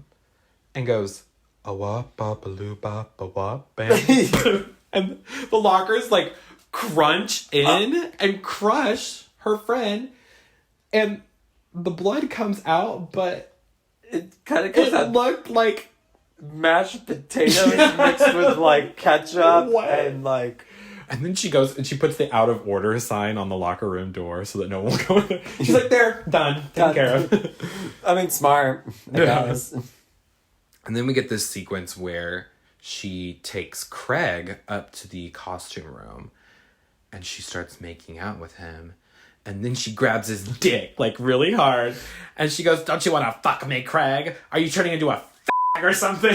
and goes, a-wop, bop-a-loo, bop-a-wop, bam. And the lockers, like, crunch in and crush her friend. And the blood comes out, but it kind of comes out. It looked like mashed potatoes mixed with, like, ketchup and, like... And then she goes and she puts the out of order sign on the locker room door so that no one will go in there. She's like, there, done, taken care of. I mean, smart, I guess. And then we get this sequence where she takes Craig up to the costume room and she starts making out with him. And then she grabs his dick, like, really hard. And she goes, don't you want to fuck me, Craig? Are you turning into a fag or something?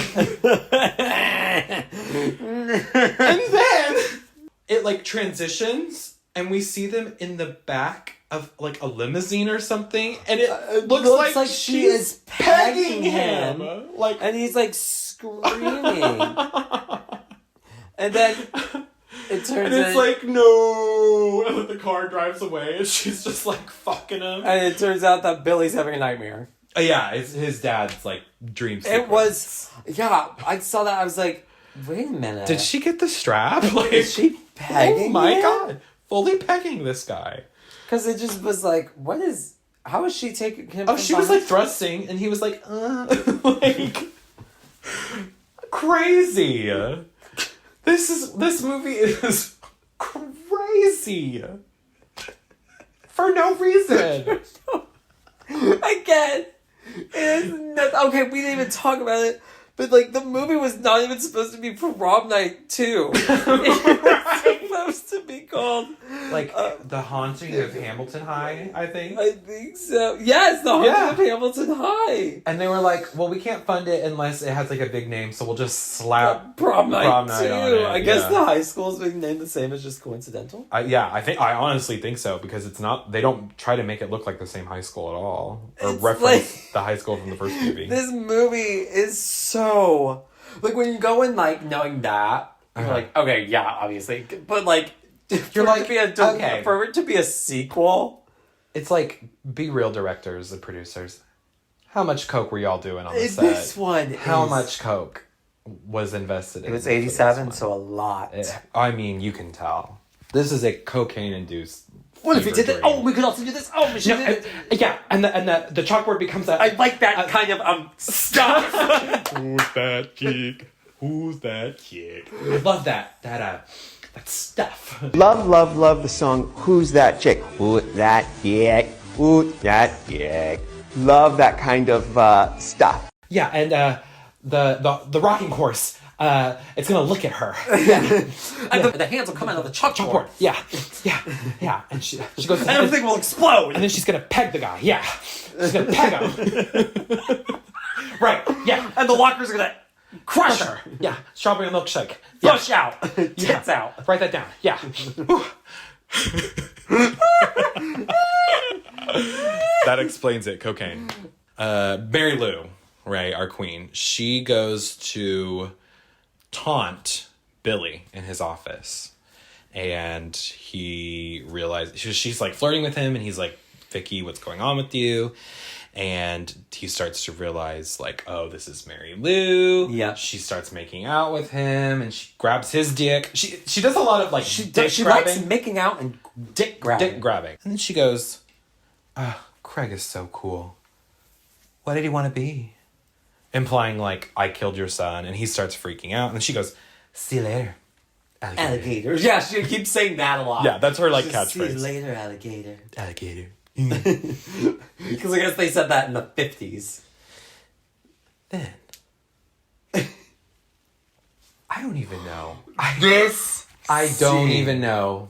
And then it, like, transitions and we see them in the back of, like, a limousine or something. And it looks like she is pegging him. Like, and he's, like, screaming. And then... It turns and it's like, no! And then the car drives away and she's just like fucking him. And it turns out that Billy's having a nightmare. Yeah, it's his dad's like dream sequence. It was, I saw that, I was like, wait a minute. Did she get the strap? Like, is she pegging Oh my him? god. Fully pegging this guy. Because it just was like, how is she taking him? Oh, she was like thrusting and he was like, like, crazy. This movie is crazy. For no reason. Again, it is not, okay, we didn't even talk about it, but like the movie was not even supposed to be Prom Night II. It was supposed to be called like The Haunting of Hamilton High, I think. I think so. Yes, The Haunting of Hamilton High. And they were like, well, we can't fund it unless it has like a big name, so we'll just slap Prom Night II. on it. I guess the high school's being named the same as just coincidental. I honestly think so, because it's not, they don't try to make it look like the same high school at all. Or It's reference like, the high school from the first movie. This movie is so, like, when you go in like knowing that, you're like, okay, yeah, obviously, but like, You're like, for it to be a sequel, it's like, be real, directors and producers. How much coke were y'all doing on the set? This one How much coke was invested in? It was 87, so a lot. I mean, you can tell. This is a cocaine-induced. What if we did that? Oh, we could also do this. Oh, we should do it. Yeah, and the chalkboard becomes a... I like that kind of stuff. Who's that chick? Who's that chick? I love that That's stuff. Love, love, love the song Who's That Chick? Who's that chick? Who's that chick? Love that kind of stuff. Yeah, and the rocking horse, it's gonna look at her. And the hands will come out of the chalkboard. Yeah. And she goes, And everything will explode. and then she's gonna peg the guy. Yeah, she's gonna peg him. Right. Yeah. And the lockers are gonna crush her. Yeah. Strawberry milkshake. Flush out. Tits out. Write that down. Yeah. That explains it. Cocaine. Mary Lou, right, our queen, she goes to taunt Billy in his office. And he realizes, she's like flirting with him, and he's like, Vicky, what's going on with you? And he starts to realize, like, oh, this is Mary Lou. Yeah. She starts making out with him, and she grabs his dick. She does a lot of, like, She dick grabbing. likes making out and dick grabbing. Dick grabbing. And then she goes, Craig is so cool. What did he want to be? Implying, like, I killed your son. And he starts freaking out. And then she goes, see you later, alligator. Yeah, she keeps saying that a lot. Yeah, that's her, like, Just see you catchphrase. later, alligator. Alligator. Because I guess they said that in the 50s. Then. I don't even know. I don't even know.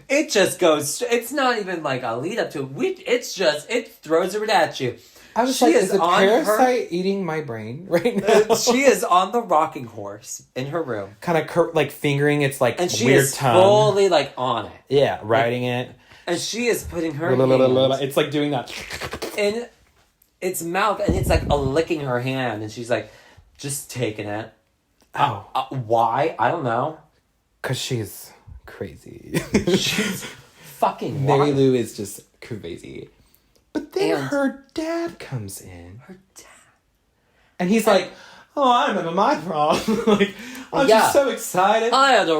It just goes, it's not even like a lead up to it. It's just, it throws it at you. I was She like, is is a on parasite eating my brain right now? She is on the rocking horse in her room. Kind of like fingering its like And she weird is tongue. fully like on it. Yeah, riding it. And she is putting her hands It's like doing that. in its mouth, and it's like licking her hand, and she's like, just taking it. Oh. Why? I don't know. Because she's crazy. She's fucking Mary wild. Lou is just crazy. But then And- her dad comes in. Her dad. And he's like, oh, I remember my prom. Like, I'm Yeah. just so excited. I had to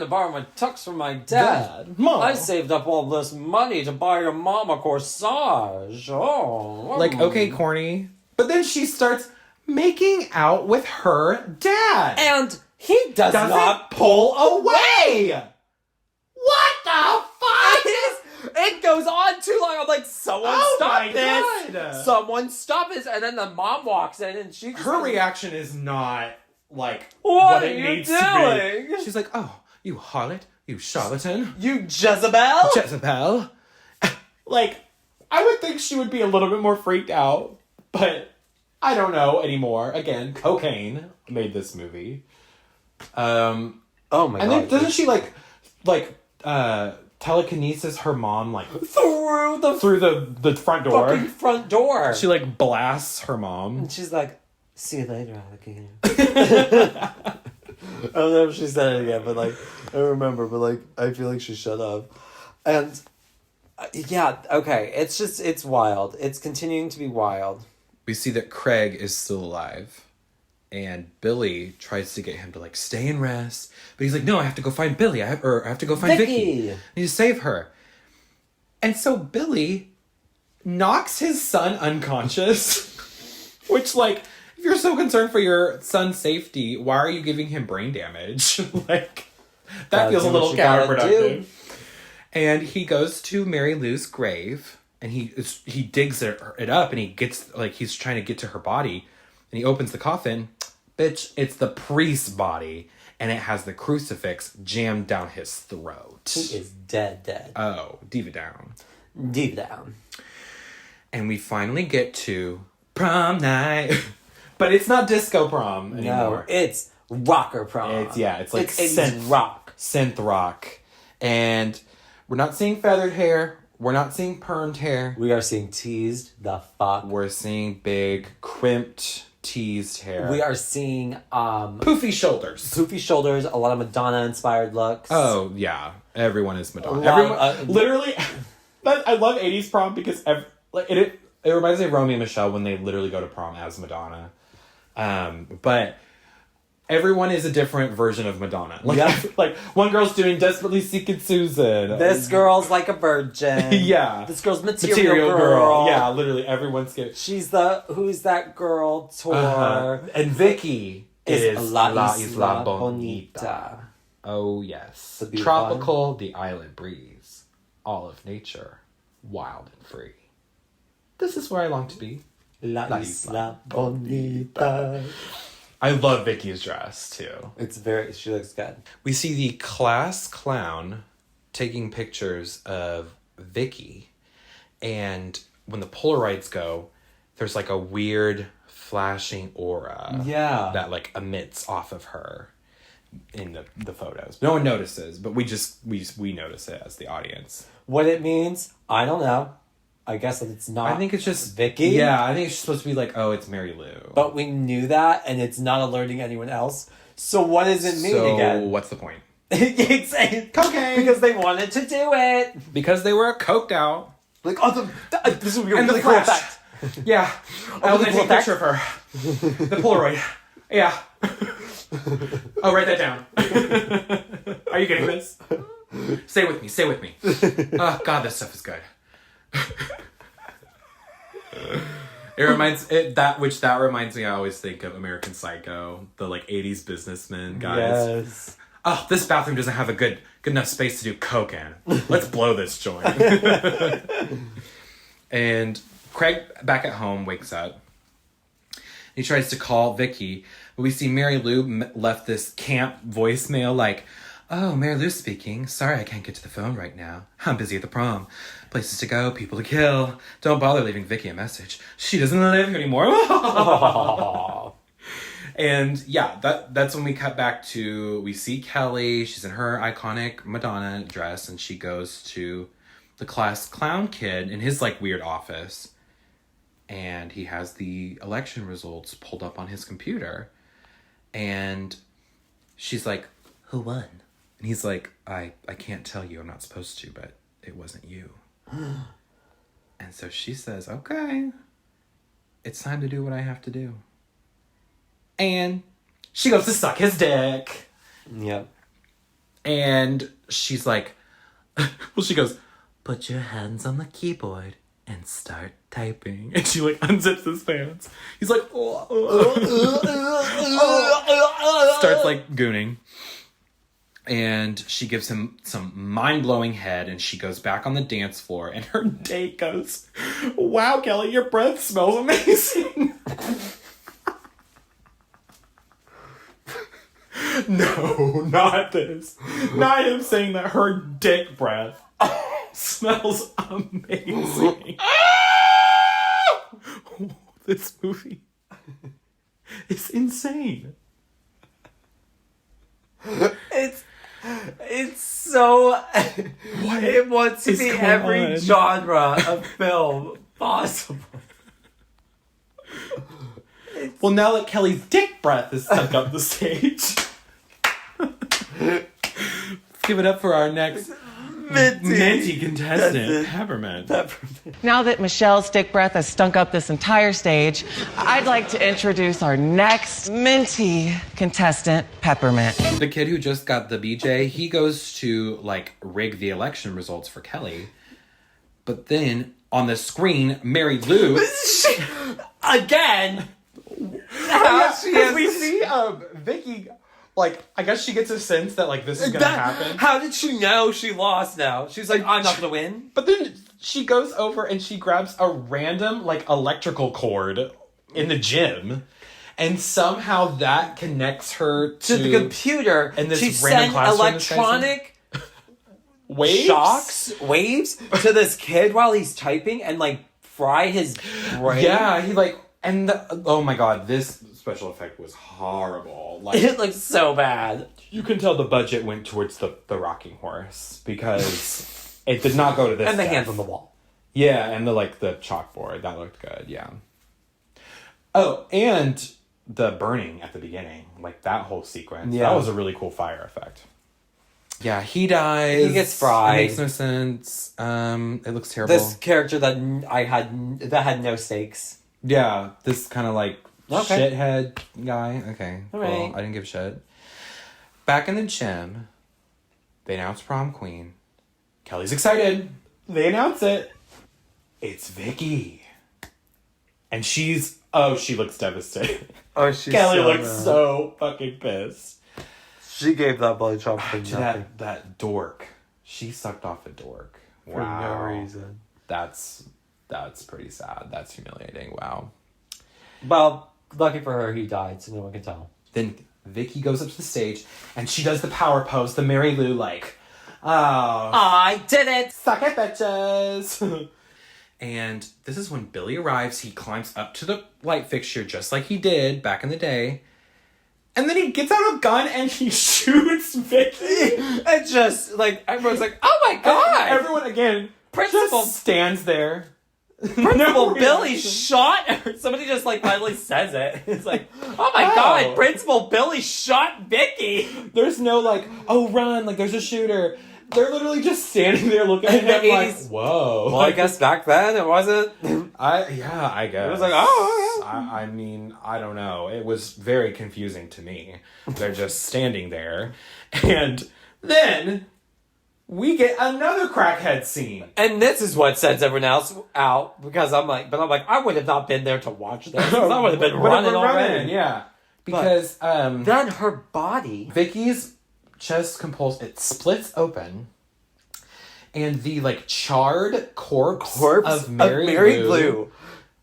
borrow my tux from my dad. Mom. I saved up all this money to buy your mom a corsage. Oh. Like, okay, corny. But then she starts making out with her dad. And he doesn't Doesn't pull away. What the fuck? It goes on too long. I'm like, someone stop my this. God. Someone stop this. And then the mom walks in and she just Her reaction is not like What it are you needs doing? to be. She's like, oh, you harlot, you charlatan, You Jezebel? Jezebel. Like, I would think she would be a little bit more freaked out, but I don't know anymore. Again, cocaine made this movie. Oh my And god. then doesn't she like telekinesis her mom like through the front door? fucking front door. She like blasts her mom. And she's like, see you later, alligator. I don't know if she said it again, but like, I don't remember, but like, I feel like she shut up. And yeah, okay, it's wild. It's continuing to be wild. We see that Craig is still alive. And Billy tries to get him to like stay and rest. But he's like, no, I have to go find Billy. I have to go find Vicky. I need to save her. And so Billy knocks his son unconscious. Which, like, if you're so concerned for your son's safety, why are you giving him brain damage? Like, that feels a little counterproductive. And he goes to Mary Lou's grave. And he digs it up. And he gets, like, he's trying to get to her body. And he opens the coffin. Bitch, it's the priest's body. And it has the crucifix jammed down his throat. He is dead. Oh, diva down. Deep down. And we finally get to prom night. But it's not disco prom anymore. No, it's rocker prom. It's like it's synth rock. Synth rock. And we're not seeing feathered hair. We're not seeing permed hair. We are seeing teased the fuck. We're seeing big, crimped, teased hair. We are seeing poofy shoulders. poofy shoulders, a lot of Madonna-inspired looks. Oh, yeah. Everyone is Madonna. Lot, literally, I love 80s prom because it reminds me of Romeo and Michelle when they literally go to prom as Madonna. But everyone is a different version of Madonna. Like, Yeah. like one girl's doing Desperately Seeking Susan. This girl's like a virgin. Yeah. This girl's material girl. Yeah, literally everyone's getting... She's the Who's That Girl tour. And Vicky is La La Isla Isla Bonita. Bonita. Oh, yes. The beautiful Tropical, the island breeze. All of nature, wild and free. This is where I long to be. La Isla Bonita. I love Vicky's dress, too. She looks good. We see the class clown taking pictures of Vicky. And when the Polaroids go, there's like a weird flashing aura. Yeah. That like emits off of her in the photos. No one notices, but we notice it as the audience. What it means, I don't know. I guess that it's not. I think it's just Vicky. Yeah, I think it's supposed to be like, oh, it's Mary Lou. But we knew that, and it's not alerting anyone else. So what does it mean again? So what's the point? Cocaine. Because they wanted to do it. Because they were coked out. Like, oh, this would be a And really the cool flash. effect. Yeah. I'll really take cool a picture of her. The Polaroid. Yeah. Oh, write that down. Are you getting this? Stay with me. Stay with me. Oh, God, this stuff is good. That reminds me, I always think of American Psycho, the like 80s businessman guys. Yes. Oh, this bathroom doesn't have a good enough space to do coke in. Let's blow this joint. And Craig, back at home, wakes up. He tries to call Vicky, but we see Mary Lou left this camp voicemail like, "Oh, Mary Lou speaking. Sorry I can't get to the phone right now. I'm busy at the prom. Places to go, people to kill. Don't bother leaving Vicky a message. She doesn't live anymore." And yeah, that's when we cut back to, we see Kelly. She's in her iconic Madonna dress, and she goes to the class clown kid in his like weird office. And he has the election results pulled up on his computer. And she's like, "Who won?" And he's like, I can't tell you, I'm not supposed to, but it wasn't you. And so she says, "Okay, it's time to do what I have to do." And she goes to suck his dick. Yep. And she's like, well, she goes, "Put your hands on the keyboard and start typing." And she like unzips his pants. He's like, starts like gooning. And she gives him some mind-blowing head, and she goes back on the dance floor, and her date goes, "Wow, Kelly, your breath smells amazing." No, not this. Not him saying that her dick breath smells amazing. This movie is insane. It's so... It wants to be every genre of film possible. Well, now that Kelly's dick breath is stuck up the stage. Give it up for our next minty contestant, Peppermint. Now that Michelle's dick breath has stunk up this entire stage, I'd like to introduce our next minty contestant, Peppermint. The kid who just got the BJ, he goes to, like, rig the election results for Kelly. But then, on the screen, Mary Lou... Again! We see Vicky... Like, I guess she gets a sense that, like, this is gonna happen. How did she know she lost now? She's like, I'm not gonna win. But then she goes over and she grabs a random, like, electrical cord in the gym. And somehow that connects her to the computer. And this she random sent classroom electronic waves waves to this kid while he's typing and, like, fry his brain. Yeah, he, like... And, oh my god, this special effect was horrible. Like, it looks so bad. You can tell the budget went towards the rocking horse, because it did not go to this. And the depth. hands on the wall. Yeah, and the chalkboard, that looked good, yeah. Oh, and the burning at the beginning, like that whole sequence, that was a really cool fire effect. Yeah, he dies. He gets fried. It makes no sense. It looks terrible. This character that had no stakes. Yeah, this kind of like shithead guy. Okay, all cool. right. I didn't give a shit. Back in the gym, they announce prom queen. Kelly's excited. They announce it. It's Vicky. And she looks devastated. Oh, she's Kelly looks so fucking pissed. She gave that blowjob for nothing. That dork. She sucked off a dork. For no reason. That's pretty sad. That's humiliating. Wow. Well, lucky for her, he died, so no one can tell. Then Vicky goes up to the stage and she does the power pose, the Mary Lou I did it! suck it, bitches. And this is when Billy arrives. He climbs up to the light fixture just like he did back in the day. And then he gets out a gun and he shoots Vicky. And just, like, everyone's like, oh my god! And everyone, again, Principal just stands there. Principal Billy shot her. Somebody just, like, finally says it. It's like, oh my god, Principal Billy shot Vicky! There's no, like, oh, run, like, there's a shooter. They're literally just standing there looking at him like, whoa. Well, I guess back then it wasn't. I guess. It was like, oh, yeah. I mean, I don't know. It was very confusing to me. They're just standing there. And then we get another crackhead scene. And this is what sends everyone else out, because I'm like, I would have not been there to watch this. I would have been running already. Yeah. Because then her body. Vicky's chest it splits open, and the like charred corpse of Mary Lou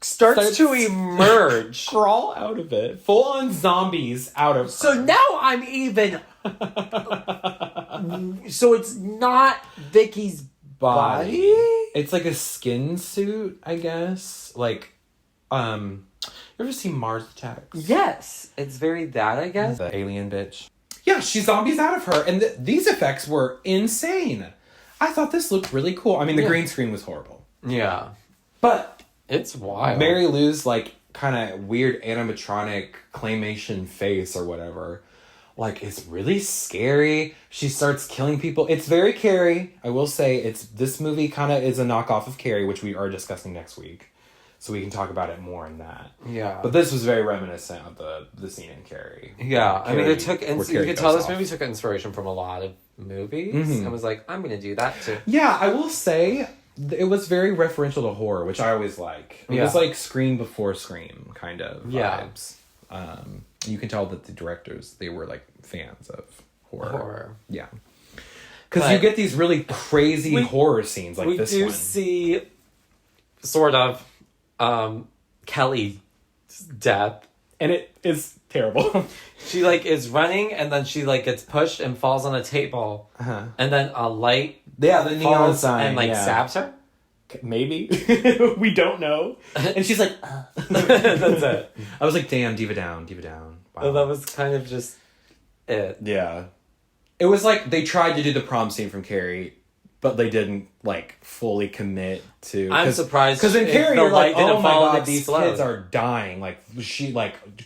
starts to emerge. Crawl out of it. Full on zombies out of So her. now I'm even so it's not Vicky's body? It's like a skin suit, I guess. Like you ever see Mars Attacks? Yes. It's very that, I guess. The alien bitch. Yeah, she zombies out of her, and these effects were insane. I thought this looked really cool. I mean, the green screen was horrible. Yeah. But It's wild. Mary Lou's, like, kind of weird animatronic claymation face or whatever, like, it's really scary. She starts killing people. It's very Carrie. I will say, this movie kind of is a knockoff of Carrie, which we are discussing next week. So we can talk about it more in that. Yeah. But this was very reminiscent of the scene in Carrie. Yeah. I mean, Carrie, it took... you could tell this movie took inspiration from a lot of movies. And was like, I'm going to do that too. Yeah, I will say... It was very referential to horror, which I always like. It was like Scream before Scream kind of vibes. You can tell that the directors, they were like fans of horror. Yeah. Because you get these really crazy horror scenes like this one. We do see sort of Kelly's death. And it is terrible. She like is running and then she like gets pushed and falls on a table. And then a light the neon falls sign and like stabs her. Maybe. We don't know. And she's like, That's it. I was like, damn, diva down. Wow. So that was kind of just it. Yeah. It was like they tried to do the prom scene from Carrie, but they didn't like fully commit to. I'm surprised because in Carrie, the you're like, light didn't oh my fall god, into these slow. kids are dying. Like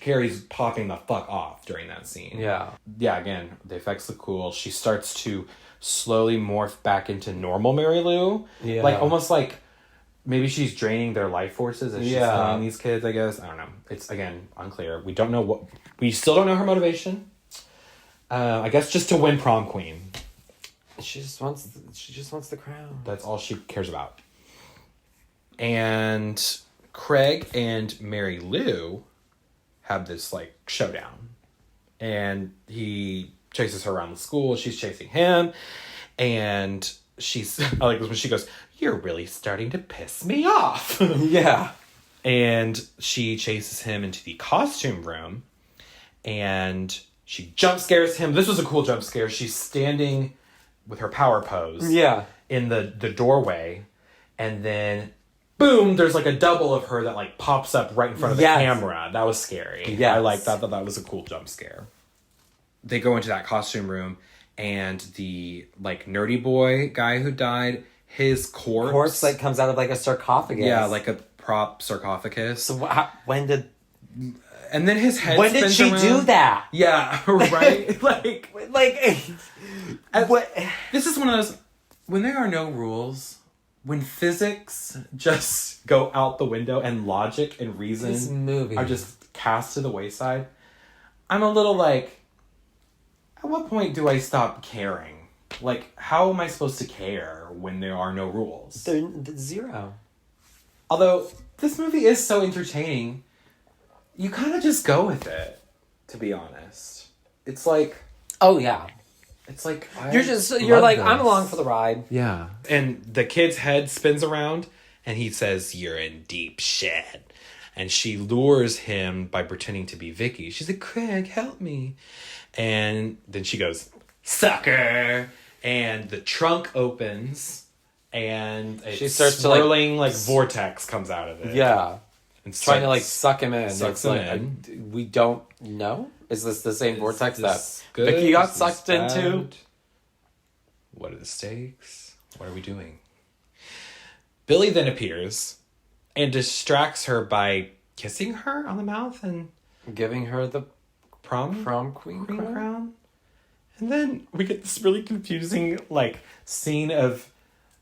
Carrie's popping the fuck off during that scene. Yeah. Yeah. Again, the effects look cool. She starts to slowly morph back into normal Mary Lou. Yeah. Like almost like maybe she's draining their life forces as she's killing these kids. I guess I don't know. It's again unclear. We don't know we still don't know her motivation. I guess just to win prom queen. She just wants the crown. That's all she cares about. And Craig and Mary Lou have this like showdown. And he chases her around the school. She's chasing him. And she's I like this when she goes, "You're really starting to piss me off." Yeah. And she chases him into the costume room. And she jump scares him. This was a cool jump scare. She's standing with her power pose. Yeah. In the doorway. And then, boom, there's like a double of her that like pops up right in front of the camera. That was scary. Yes. I like that. That was a cool jump scare. They go into that costume room. And the like nerdy boy guy who died, his corpse like comes out of like a sarcophagus. Yeah, like a prop sarcophagus. So when did... And then his head When did she do that? Yeah, right? like... what? This is one of those... When there are no rules, when physics just go out the window and logic and reason This movie. are just cast to the wayside, I'm a little like... At what point do I stop caring? Like, how am I supposed to care when there are no rules? Zero. Although, this movie is so entertaining, you kind of just go with it, to be honest. It's like... Oh yeah. It's like You're like, I'm along for the ride. Yeah. And the kid's head spins around and he says, "You're in deep shit." And she lures him by pretending to be Vicky. She's like, "Craig, help me." And then she goes, "Sucker." And the trunk opens and She starts to, swirling like vortex comes out of it. Yeah. And Trying to like suck him in. Sucks It's him like, in. we don't know. Is this the same vortex that This good? Vicky got Is sucked this into? bad? What are the stakes? What are we doing? Billy then appears and distracts her by kissing her on the mouth and Giving her the prom queen crown. crown? And then we get this really confusing like scene of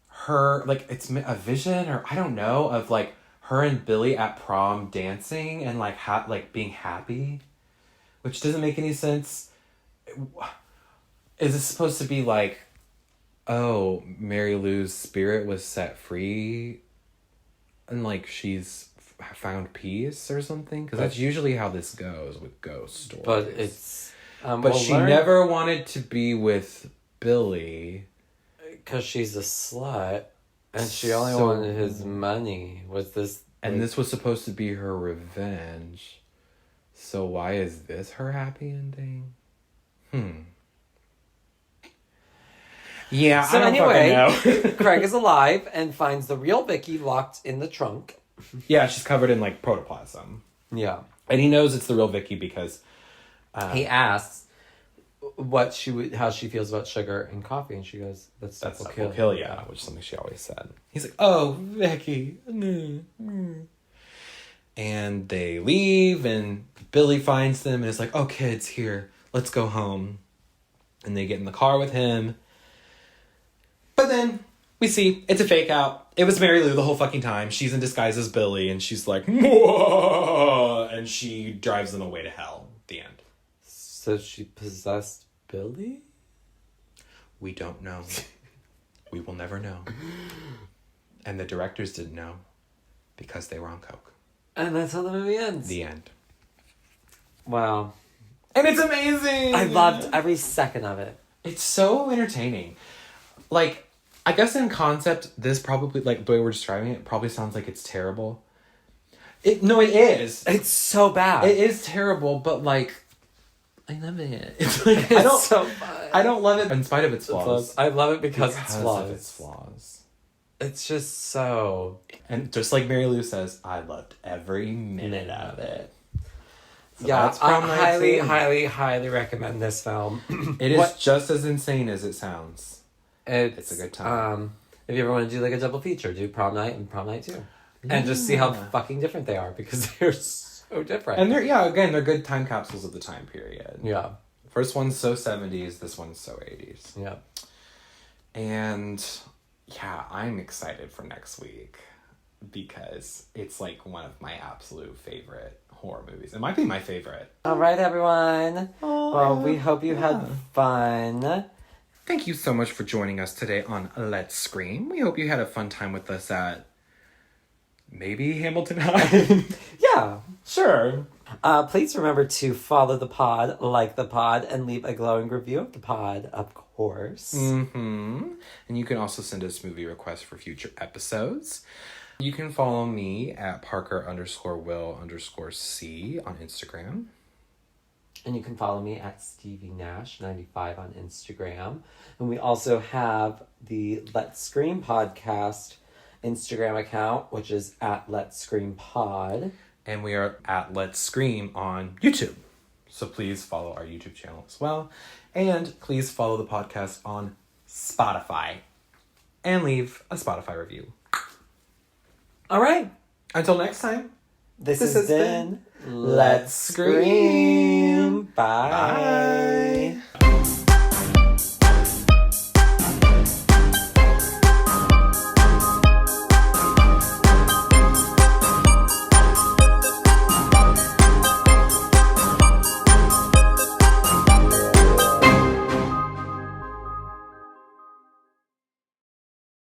her, like it's a vision or I don't know, of like her and Billy at prom dancing and like like being happy, which doesn't make any sense. Is it supposed to be like, oh, Mary Lou's spirit was set free and like she's found peace or something? Because that's usually how this goes with ghost stories. But it's... but she never wanted to be with Billy. Because she's a slut. And she only wanted his money. Was this... And this was supposed to be her revenge. So why is this her happy ending? Yeah, So I don't anyway, fucking know. Craig is alive and finds the real Vicky locked in the trunk. Yeah, she's covered in like protoplasm. Yeah. And he knows it's the real Vicky because He asks how she feels about sugar and coffee, and she goes, "That stuff will kill you," which is something she always said. He's like, "Oh, Vicky." And they leave, and Billy finds them, and is like, "Oh, kids, here, let's go home." And they get in the car with him. But then we see it's a fake out. It was Mary Lou the whole fucking time. She's in disguise as Billy, and she's like, "Whoa!" And she drives them away to hell. The end. So she possessed Billy? We don't know. We will never know. And the directors didn't know because they were on coke. And that's how the movie ends. The end. Wow. And it's amazing! I loved every second of it. It's so entertaining. Like, I guess in concept, this probably, like, the way we're describing it, probably sounds like it's terrible. No, it is. It's so bad. It is terrible, but, like, I love it. It's like, It's so fun. I don't love it in spite of its flaws. I love it because it's flaws. of its flaws. It's just so... And just like Mary Lou says, I loved every minute of it. So yeah, that's I Prom Night highly, II. highly, highly recommend this film. It is just as insane as it sounds. It's a good time. If you ever want to do like a double feature, do Prom Night and Prom Night 2. And just see how fucking different they are because they're so different. And they're good time capsules of the time period. Yeah. First one's so 70s, this one's so 80s. Yeah. And yeah, I'm excited for next week because it's like one of my absolute favorite horror movies. It might be my favorite. All right, everyone. We hope you had fun. Thank you so much for joining us today on Let's Scream. We hope you had a fun time with us at maybe Hamilton High. Yeah. Sure. Please remember to follow the pod, like the pod, and leave a glowing review of the pod, of course. Mm-hmm. And you can also send us movie requests for future episodes. You can follow me at Parker_Will_C on Instagram. And you can follow me at Stevie Nash 95 on Instagram. And we also have the Let's Scream podcast Instagram account, which is at Let's Scream Pod. And we are at Let's Scream on YouTube. So please follow our YouTube channel as well. And please follow the podcast on Spotify. And leave a Spotify review. All right. Until next time. This has been Let's Scream. Bye. Bye.